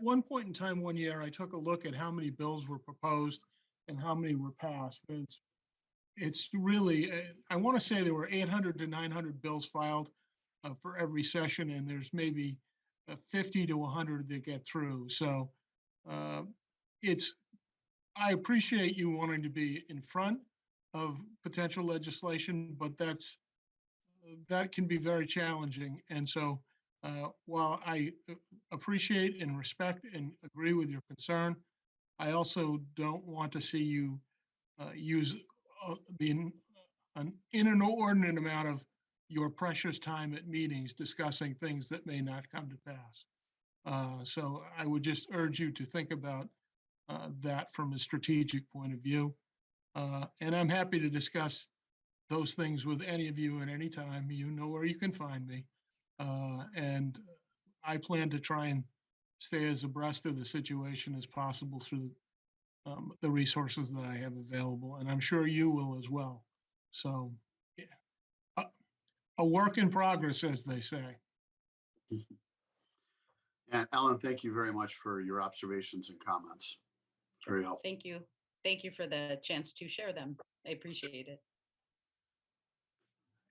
one point in time, one year, I took a look at how many bills were proposed and how many were passed. And it's really, I want to say there were 800 to 900 bills filed for every session, and there's maybe 50 to 100 that get through. So I appreciate you wanting to be in front of potential legislation, but that can be very challenging. And so while I appreciate and respect and agree with your concern, I also don't want to see you use an inordinate amount of your precious time at meetings discussing things that may not come to pass. So I would just urge you to think about that from a strategic point of view. And I'm happy to discuss those things with any of you at any time. You know where you can find me. And I plan to try and stay as abreast of the situation as possible through the resources that I have available. And I'm sure you will as well. So yeah, a work in progress, as they say. And Ellen, thank you very much for your observations and comments. Very helpful. Thank you. Thank you for the chance to share them. I appreciate it.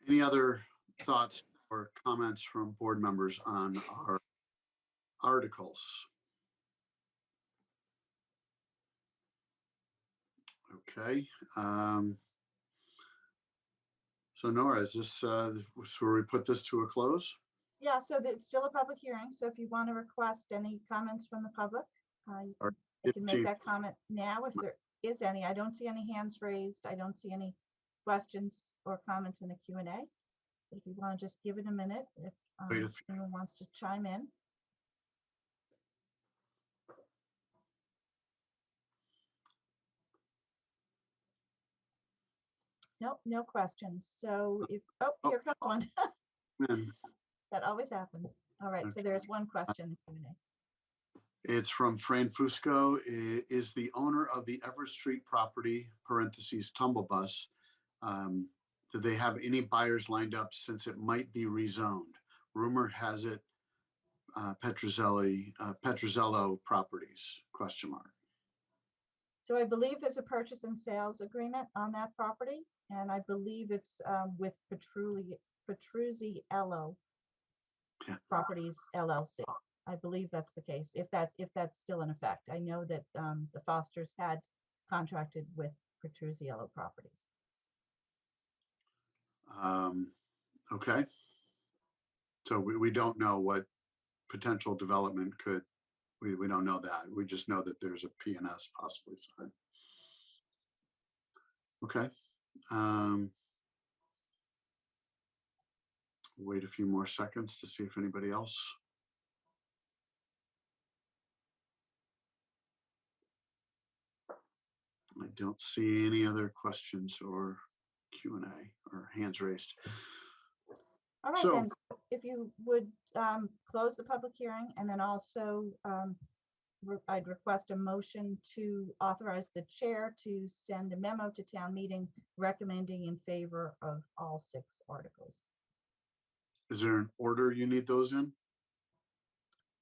Any other thoughts or comments from board members on our articles? Okay. So Nora, is this where we put this to a close? Yeah, so it's still a public hearing. So if you want to request any comments from the public, you can make that comment now if there is any. I don't see any hands raised. I don't see any questions or comments in the Q&A. If you want to just give it a minute, if anyone wants to chime in. Nope, no questions. So if, here comes one. That always happens. All right, so there's one question in the Q&A. It's from Fran Fusco. Is the owner of the Everett Street property, parentheses, Tumble Bus, do they have any buyers lined up since it might be rezoned? Rumor has it Petrozello Properties, question mark. So I believe there's a purchase and sales agreement on that property, and I believe it's with Petruzzello Properties LLC. I believe that's the case, if that's still in effect. I know that the Fosters had contracted with Petruzzello Properties. Okay. So we don't know what potential development could, we don't know that. We just know that there's a P&S possibly signed. Okay. Wait a few more seconds to see if anybody else. I don't see any other questions or Q&A or hands raised. All right, then, if you would close the public hearing, and then also I'd request a motion to authorize the chair to send a memo to town meeting recommending in favor of all 6 articles. Is there an order you need those in?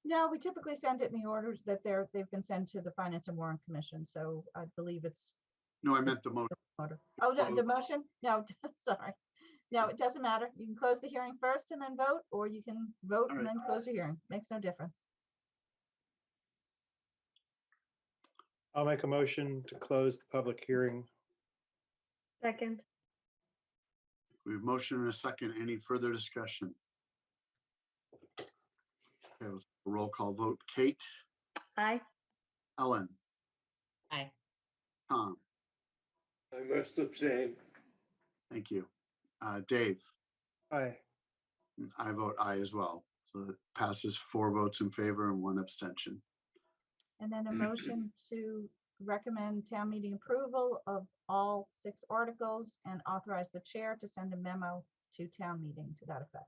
No, we typically send it in the orders that they've been sent to the Finance and Warrant Commission. So I believe it's. No, I meant the motion. Oh, no, the motion? No, sorry. No, it doesn't matter. You can close the hearing first and then vote, or you can vote and then close the hearing. Makes no difference. I'll make a motion to close the public hearing. Second. We have motion and a second. Any further discussion? Okay, let's roll call vote. Kate, Aye. Ellen, Aye. Tom, I must abstain. thank you. Dave, Aye. I vote aye as well. So it passes 4 votes in favor and 1 abstention. And then a motion to recommend town meeting approval of all 6 articles and authorize the chair to send a memo to town meeting to that effect.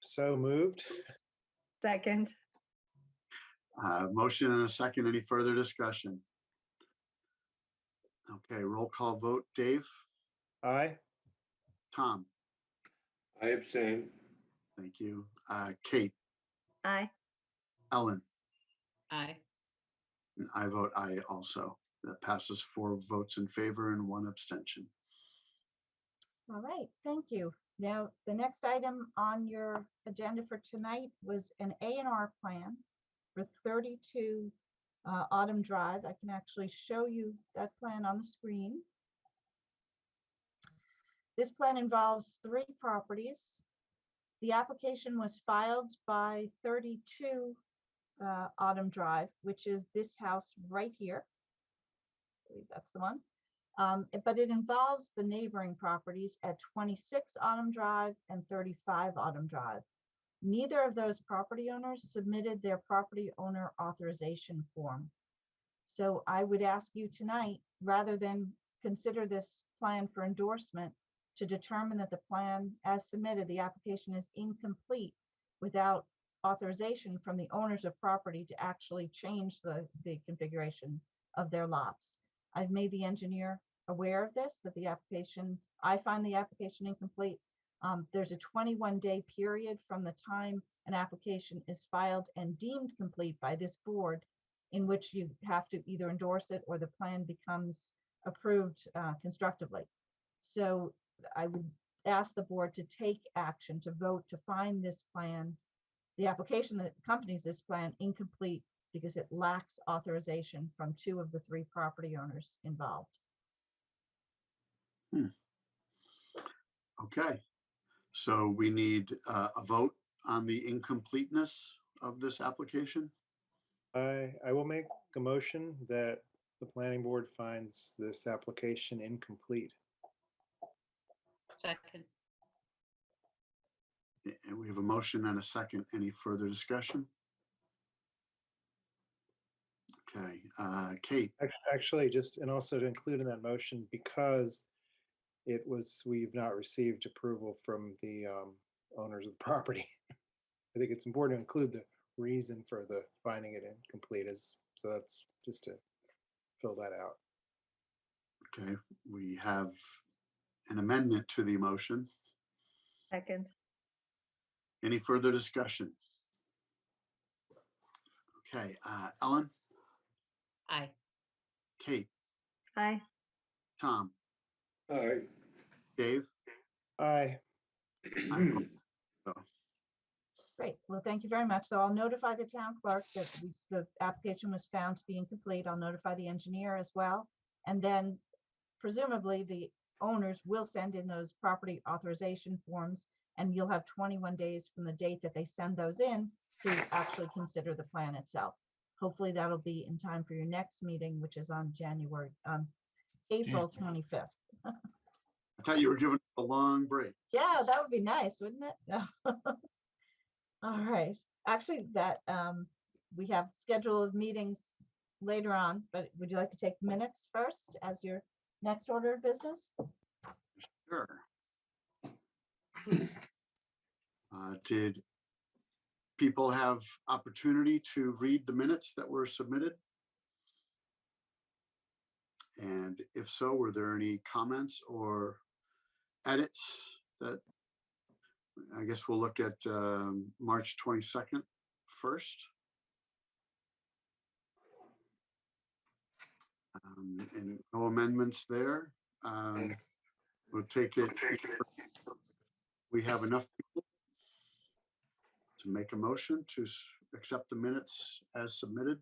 So moved. Second. Motion and a second. Any further discussion? Okay, roll call vote. Dave, Aye. Tom, I abstain. thank you. Kate, Aye. Ellen, Aye. and I vote aye also. That passes 4 votes in favor and 1 abstention. All right, thank you. Now, the next item on your agenda for tonight was an A&R plan for 32 Autumn Drive. I can actually show you that plan on the screen. This plan involves 3 properties. The application was filed by 32 Autumn Drive, which is this house right here. I believe that's the one. But it involves the neighboring properties at 26 Autumn Drive and 35 Autumn Drive. Neither of those property owners submitted their property owner authorization form. So I would ask you tonight, rather than consider this plan for endorsement, to determine that the plan as submitted, the application is incomplete without authorization from the owners of property to actually change the configuration of their lots. I've made the engineer aware of this, that the application, I find the application incomplete. There's a 21-day period from the time an application is filed and deemed complete by this board, in which you have to either endorse it or the plan becomes approved constructively. So I would ask the board to take action, to vote to find this plan, the application that accompanies this plan, incomplete because it lacks authorization from 2 of the 3 property owners involved. Okay, so we need a vote on the incompleteness of this application. I will make a motion that the planning board finds this application incomplete. Second. And we have a motion and a second. Any further discussion? Okay, Kate, Actually, just, and also to include in that motion, because we've not received approval from the owners of the property. I think it's important to include the reason for the finding it incomplete so that's just to fill that out. okay, we have an amendment to the motion. Second. Any further discussion? Okay, Ellen, Aye. Kate, Aye. Tom, Aye. Dave, Aye. I vote so. Great. Well, thank you very much. So I'll notify the town clerk that the application was found to be incomplete. I'll notify the engineer as well. And then presumably the owners will send in those property authorization forms, and you'll have 21 days from the date that they send those in to actually consider the plan itself. Hopefully that'll be in time for your next meeting, which is on April 25th. I thought you were giving a long break. Yeah, that would be nice, wouldn't it? All right. Actually, that we have schedule of meetings later on, but would you like to take minutes first as your next order of business? Sure. Did people have opportunity to read the minutes that were submitted? And if so, were there any comments or edits that, I guess we'll look at March 22nd first. And no amendments there. We'll take it. We have enough people to make a motion to accept the minutes as submitted.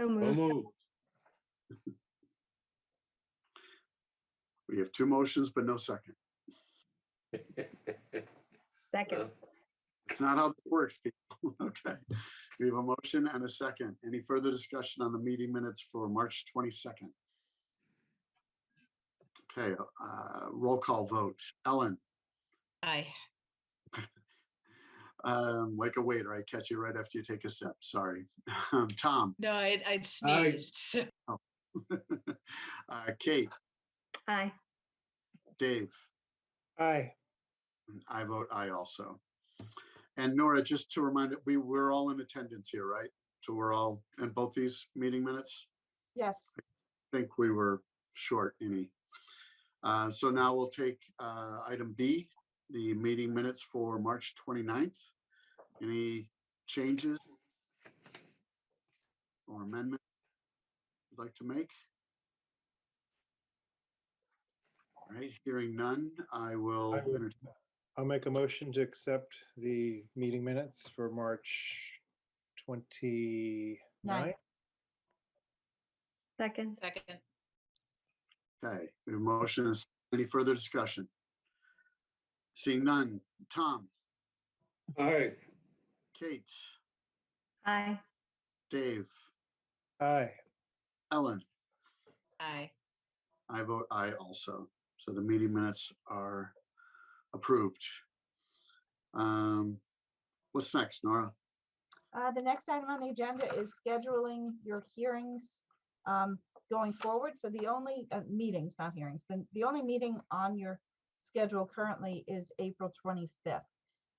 So So moved. moved. We have 2 motions, but no second. Second. It's not how this works, people. Okay. We have a motion and a second. Any further discussion on the meeting minutes for March 22nd? Okay, roll call vote. Ellen, Aye. like a waiter, I catch you right after you take a sip. Sorry. Tom, No, I'd sneezed. Kate, Aye. Dave, Aye. I vote aye also. And Nora, just to remind it, we're all in attendance here, right? So we're all in both these meeting minutes? Yes. I think we were short any. So now we'll take item B, the meeting minutes for March 29th. Any changes or amendments you'd like to make? All right, hearing none, I will. I'll make a motion to accept the meeting minutes for March 29th. Second. Second. Okay, we have a motion. Any further discussion? Seeing none. Tom, Aye. Kate, Aye. Dave, Aye. Ellen, Aye. I vote aye also. So the meeting minutes are approved. What's next, Nora? The next item on the agenda is scheduling your hearings going forward. So the only meetings, not hearings, the only meeting on your schedule currently is April 25th.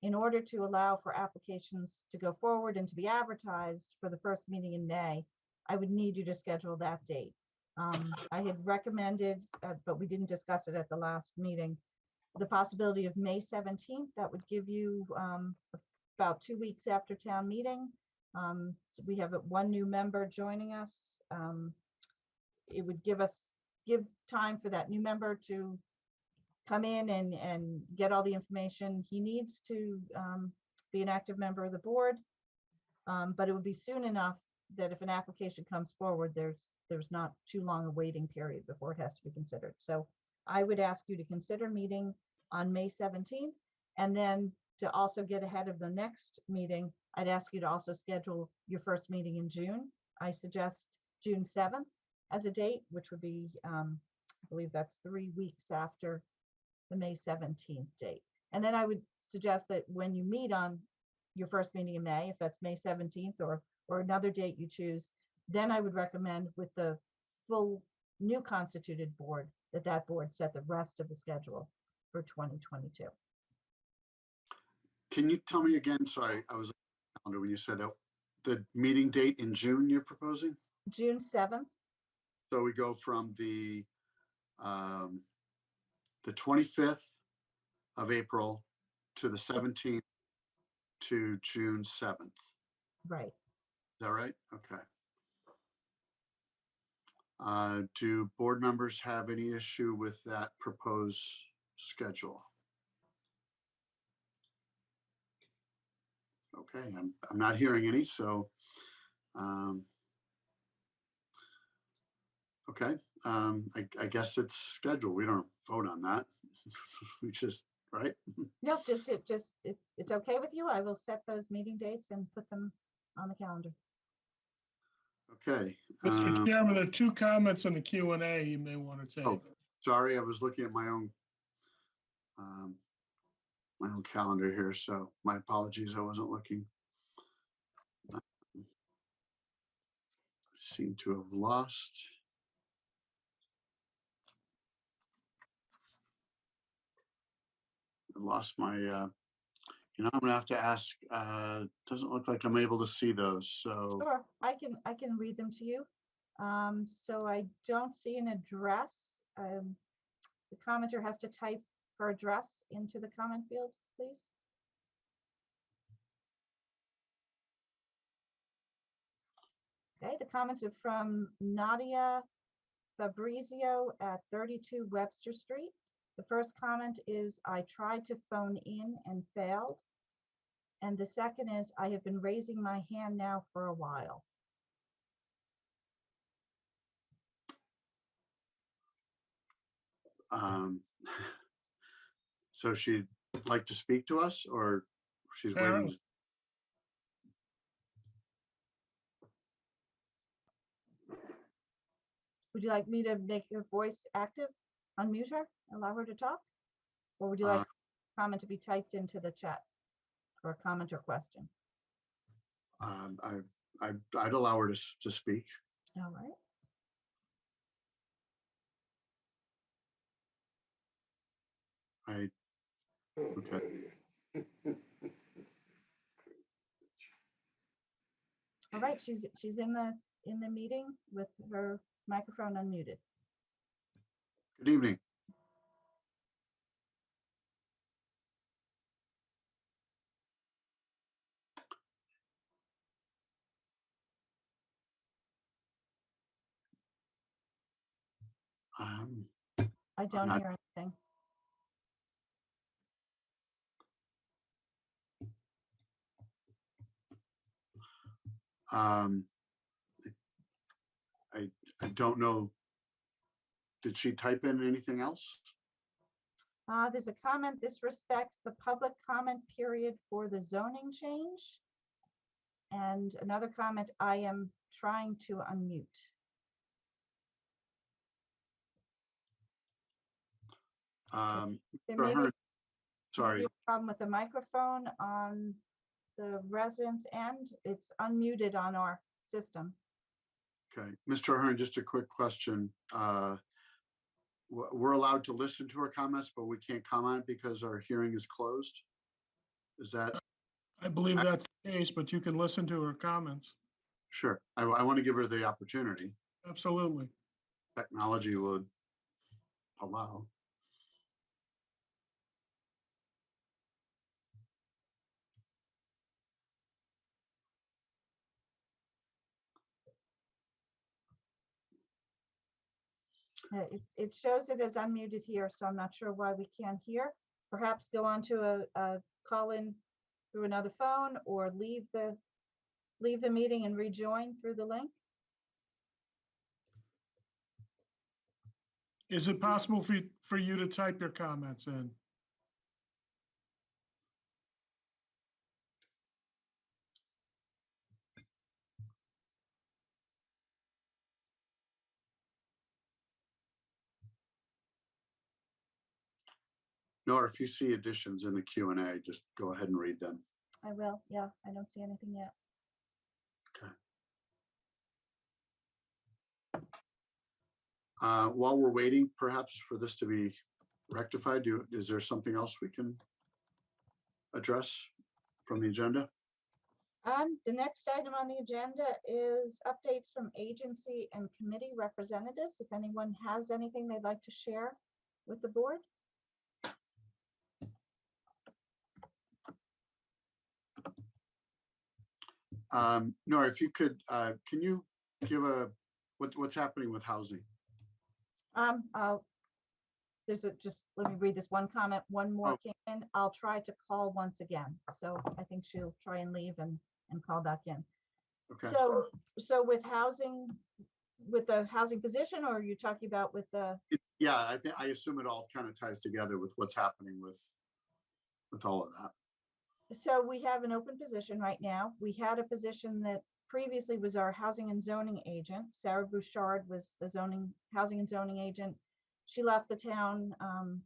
In order to allow for applications to go forward and to be advertised for the first meeting in May, I would need you to schedule that date. I had recommended, but we didn't discuss it at the last meeting, the possibility of May 17th. That would give you about 2 weeks after town meeting. So we have one new member joining us. It would give time for that new member to come in and get all the information he needs to be an active member of the board. But it would be soon enough that if an application comes forward, there's not too long a waiting period before it has to be considered. So I would ask you to consider meeting on May 17th, and then to also get ahead of the next meeting, I'd ask you to also schedule your first meeting in June. I suggest June 7th as a date, which would be, I believe that's 3 weeks after the May 17th date. And then I would suggest that when you meet on your first meeting in May, if that's May 17th or another date you choose, then I would recommend with the full new constituted board that board set the rest of the schedule for 2022. Can you tell me again? Sorry, I was on the calendar when you said the meeting date in June you're proposing? June 7th. So we go from the 25th of April to the 17th to June 7th. Right. Is that right? Okay. Do board members have any issue with that proposed schedule? Okay, I'm not hearing any, so okay. I guess it's scheduled. We don't vote on that. We just, right? Nope, it's okay with you. I will set those meeting dates and put them on the calendar. Okay. Mr. Chairman, there are 2 comments on the Q&A you may want to take. Oh, sorry, I was looking at my own calendar here, so my apologies. I wasn't looking. Seem to have lost. I lost my. I'm gonna have to ask. Doesn't look like I'm able to see those. So Sure, I can read them to you. So I don't see an address. The commenter has to type her address into the comment field, please. Okay, the comments are from Nadia Fabrizio at 32 Webster Street. The first comment is, I tried to phone in and failed. And the second is, I have been raising my hand now for a while. so she like to speak to us, or she's Karen? waiting? Would you like me to make your voice active? Unmute her, allow her to talk? Or would you like comment to be typed into the chat or a comment or question? I'd allow her to speak. All right. Okay. All right, she's in the meeting with her microphone unmuted. Good evening. I don't hear anything. I don't know. Did she type in anything else? There's a comment, this respects the public comment period for the zoning change. And another comment, I am trying to unmute. There may be Sorry. a problem with the microphone on the residents end. It's unmuted on our system. Okay, Mr. Ahern, just a quick question. We're allowed to listen to her comments, but we can't comment because our hearing is closed. Is that? I believe that's the case, but you can listen to her comments. Sure. I want to give her the opportunity. Absolutely. Technology would allow. It shows it as unmuted here, so I'm not sure why we can't hear. Perhaps go on to a call in through another phone, or leave the meeting and rejoin through the link. Is it possible for you to type your comments in? No, or if you see additions in the Q&A, just go ahead and read them. I will. Yeah, I don't see anything yet. While we're waiting, perhaps for this to be rectified, is there something else we can address from the agenda? The next item on the agenda is updates from agency and committee representatives. If anyone has anything they'd like to share with the board. No, if you could, can you give what's happening with housing? Just let me read this one comment. One more came in. I'll try to call once again. So I think she'll try and leave and call back in. Okay. So with housing, with the housing position, or are you talking about with the? Yeah, I assume it all kind of ties together with what's happening with all of that. So we have an open position right now. We had a position that previously was our housing and zoning agent. Sarah Bouchard was the housing and zoning agent. She left the town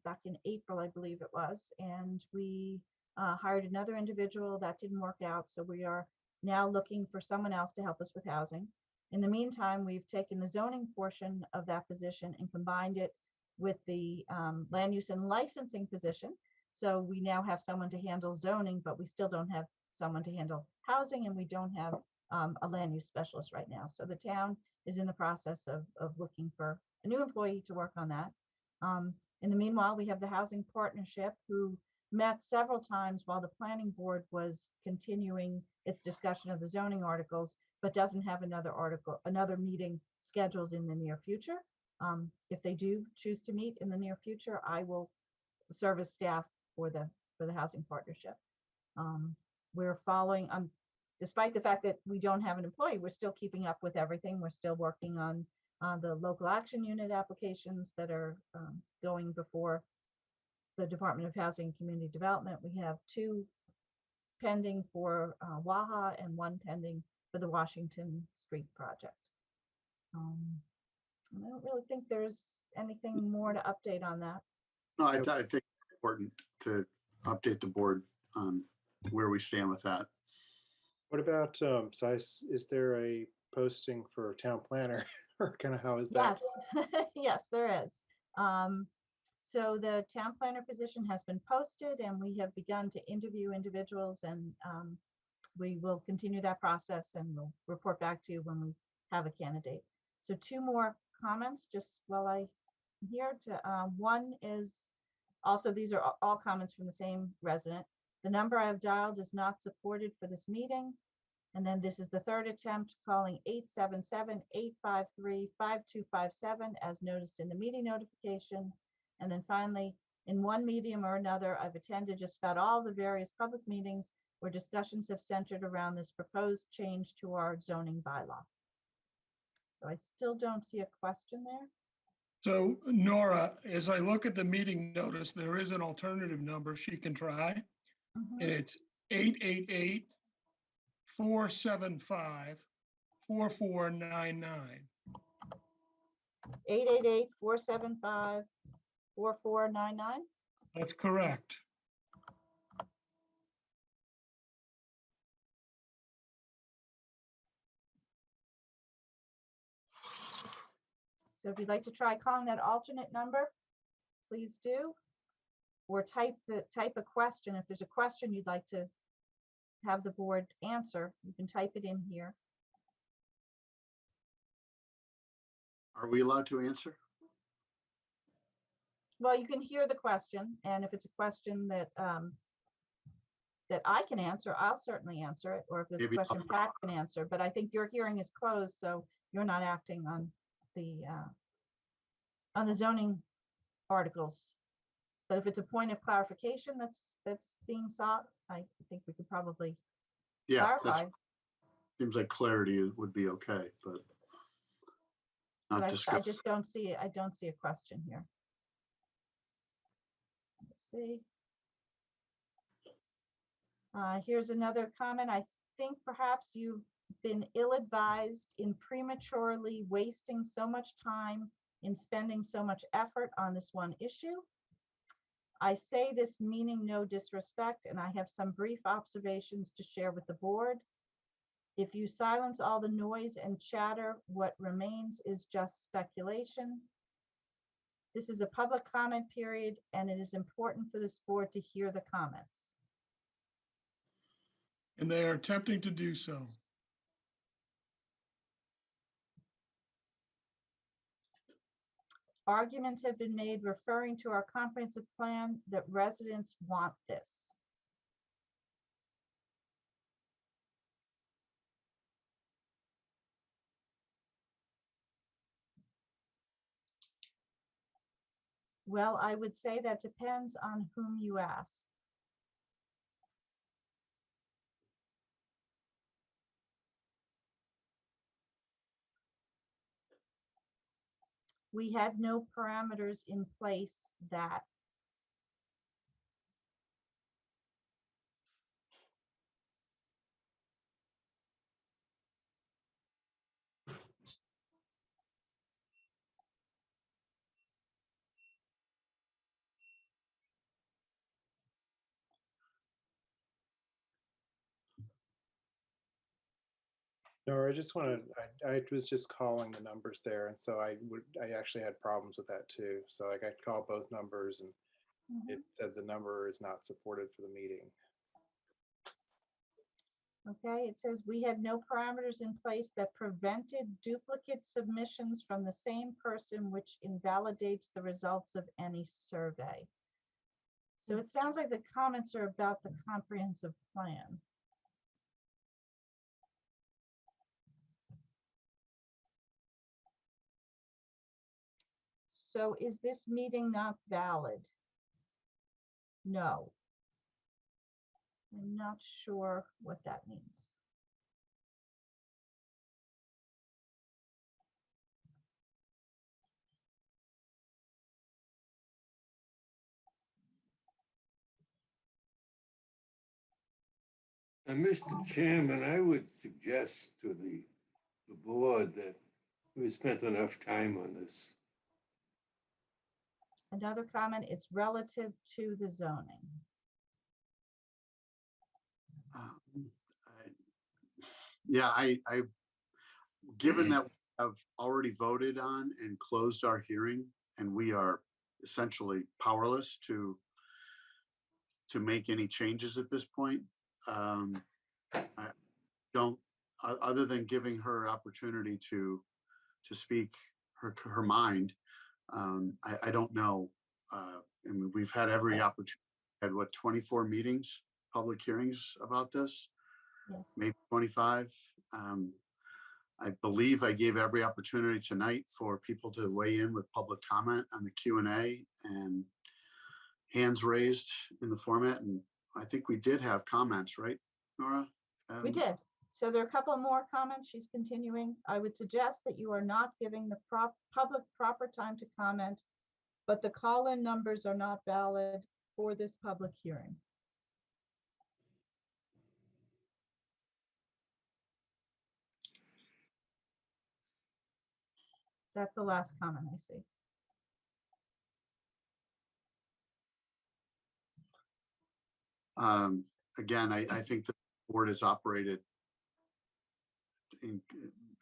back in April, I believe it was, and we hired another individual. That didn't work out, so we are now looking for someone else to help us with housing. In the meantime, we've taken the zoning portion of that position and combined it with the land use and licensing position. So we now have someone to handle zoning, but we still don't have someone to handle housing, and we don't have a land use specialist right now. So the town is in the process of looking for a new employee to work on that. In the meanwhile, we have the housing partnership, who met several times while the planning board was continuing its discussion of the zoning articles, but doesn't have another meeting scheduled in the near future. If they do choose to meet in the near future, I will serve as staff for the housing partnership. We're following, despite the fact that we don't have an employee, we're still keeping up with everything. We're still working on the local action unit applications that are going before the Department of Housing and Community Development. We have 2 pending for Waha and 1 pending for the Washington Street project. I don't really think there's anything more to update on that. No, I think it's important to update the board on where we stand with that. What about, is there a posting for town planner or kind of how is that? Yes, yes, there is. So the town planner position has been posted and we have begun to interview individuals, and we will continue that process and we'll report back to you when we have a candidate. So 2 more comments just while I'm here. One is also, these are all comments from the same resident. The number I have dialed is not supported for this meeting. And then this is the 3rd attempt calling 877-853-5257 as noticed in the meeting notification. And then finally, in one medium or another, I've attended just about all the various public meetings where discussions have centered around this proposed change to our zoning bylaw. So I still don't see a question there. So Nora, as I look at the meeting notice, there is an alternative number she can try. And it's 888-475-4499. 888-475-4499. That's correct. So if you'd like to try calling that alternate number, please do. Or type a question. If there's a question you'd like to have the board answer, you can type it in here. Are we allowed to answer? Well, you can hear the question, and if it's a question that that I can answer, I'll certainly answer it. Or if there's a question Pat can answer, but I think your hearing is closed, so you're not acting on the zoning articles. But if it's a point of clarification that's being sought, I think we could probably clarify. Seems like clarity would be okay, but not I discuss. just don't see it. I don't see a question here. Let's see. Here's another comment. I think perhaps you've been ill-advised in prematurely wasting so much time in spending so much effort on this one issue. I say this meaning no disrespect, and I have some brief observations to share with the board. If you silence all the noise and chatter, what remains is just speculation. This is a public comment period, and it is important for this board to hear the comments. And they are attempting to do so. Arguments have been made referring to our comprehensive plan that residents want this. Well, I would say that depends on whom you ask. We had no parameters in place that No, I just wanted, I was just calling the numbers there. And so I actually had problems with that too. So like I called both numbers and it said the number is not supported for the meeting. Okay, it says we had no parameters in place that prevented duplicate submissions from the same person, which invalidates the results of any survey. So it sounds like the comments are about the comprehensive plan. So is this meeting not valid? No. I'm not sure what that means. Mr. Chairman, I would suggest to the board that we spent enough time on this. Another comment, it's relative to the zoning. Yeah, given that we have already voted on and closed our hearing, and we are essentially powerless to make any changes at this point. I don't, other than giving her opportunity to speak her mind. I don't know. I mean, we've had every opportunity. Had what, 24 meetings, public hearings about this? Yes. Maybe 25. I believe I gave every opportunity tonight for people to weigh in with public comment on the Q&A and hands raised in the format. And I think we did have comments, right, Nora? We did. So there are a couple more comments. She's continuing. I would suggest that you are not giving the public proper time to comment, but the call-in numbers are not valid for this public hearing. That's the last comment I see. Again, I think the board has operated in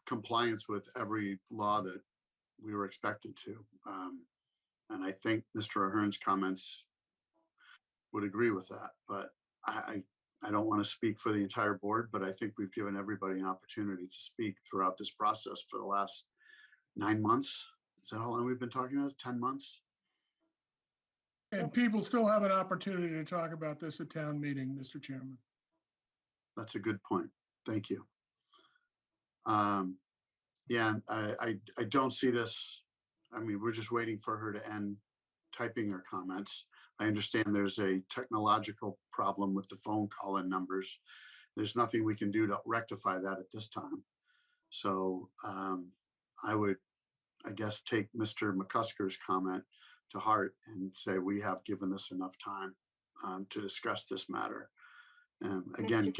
compliance with every law that we were expected to. And I think Mr. Ahern's comments would agree with that, but I don't want to speak for the entire board, but I think we've given everybody an opportunity to speak throughout this process for the last 9 months. Is that how long we've been talking about? 10 months? And people still have an opportunity to talk about this at town meeting, Mr. Chairman. That's a good point. Thank you. Yeah, I don't see this. I mean, we're just waiting for her to end typing her comments. I understand there's a technological problem with the phone call-in numbers. There's nothing we can do to rectify that at this time. So I would, I guess, take Mr. McCusker's comment to heart and say we have given this enough time to discuss this matter. Again,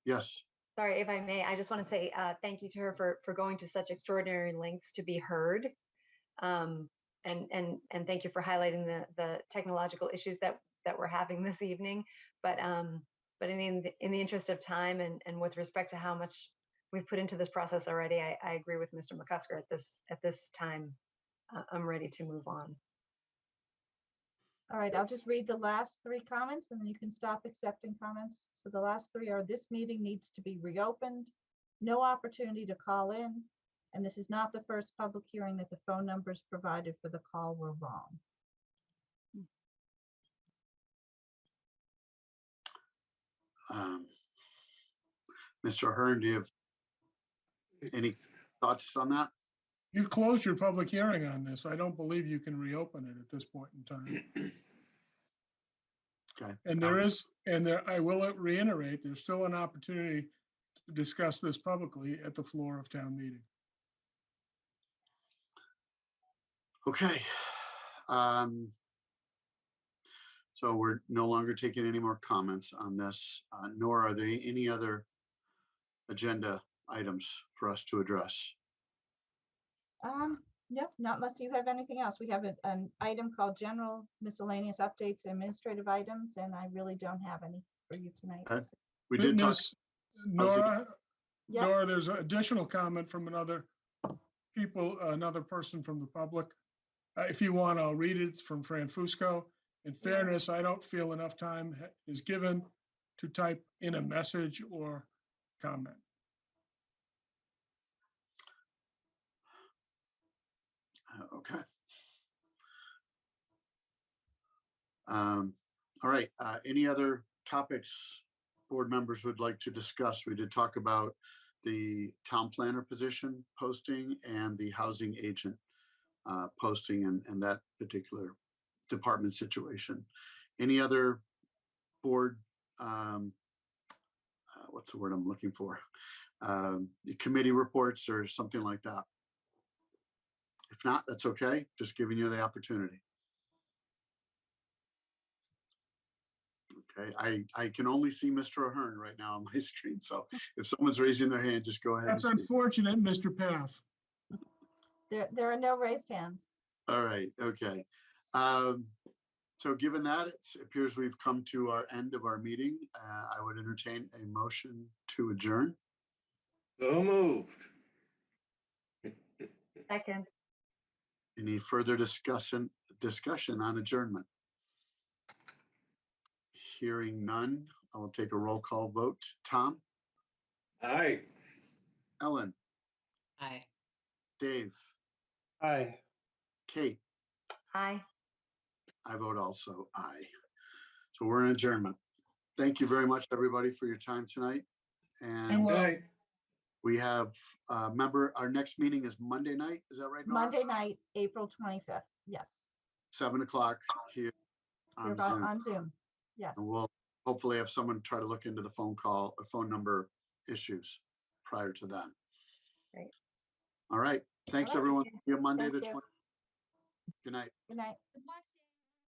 yes. Sorry, if I may, I just want to say thank you to her for going to such extraordinary lengths to be heard. And thank you for highlighting the technological issues that we're having this evening. But in the interest of time and with respect to how much we've put into this process already, I agree with Mr. McCusker at this time. I'm ready to move on. All right, I'll just read the last 3 comments and then you can stop accepting comments. So the last 3 are: this meeting needs to be reopened, no opportunity to call in, and this is not the first public hearing that the phone numbers provided for the call were wrong. Mr. Ahern, do you have any thoughts on that? You've closed your public hearing on this. I don't believe you can reopen it at this point in time. Okay. And I will reiterate, there's still an opportunity to discuss this publicly at the floor of town meeting. Okay. So we're no longer taking any more comments on this, nor are there any other agenda items for us to address. No, not unless you have anything else. We have an item called general miscellaneous updates and administrative items, and I really don't have any for you tonight. Okay. We did talk. Nora, Yes. Nora, there's an additional comment from another person from the public. If you want, I'll read it. It's from Fran Fusco. In fairness, I don't feel enough time is given to type in a message or comment. Okay. All right. Any other topics board members would like to discuss? We did talk about the town planner position posting and the housing agent posting and that particular department situation. Any other board, what's the word I'm looking for? The committee reports or something like that? If not, that's okay. Just giving you the opportunity. Okay, I can only see Mr. Ahern right now on my screen. So if someone's raising their hand, just go ahead. That's and speak. unfortunate, Mr. Path. There are no raised hands. All right, okay. So given that, it appears we've come to our end of our meeting. I would entertain a motion to adjourn. So moved. Second. Any further discussion on adjournment? Hearing none, I will take a roll call vote. Tom? Aye. Ellen? Aye. Dave? Aye. Kate? Aye. I vote also aye. So we're in adjournment. Thank you very much, everybody, for your time tonight. And Aye. we have our next meeting is Monday night. Is that right, Nora? Monday night, April 25th. Yes. 7 o'clock here on We're Zoom. on Zoom. Yes. And we'll hopefully have someone try to look into the phone number issues prior to that. Great. All right. Thanks, All right. everyone. See you Monday Thank the you. 20th. Good night. Good night.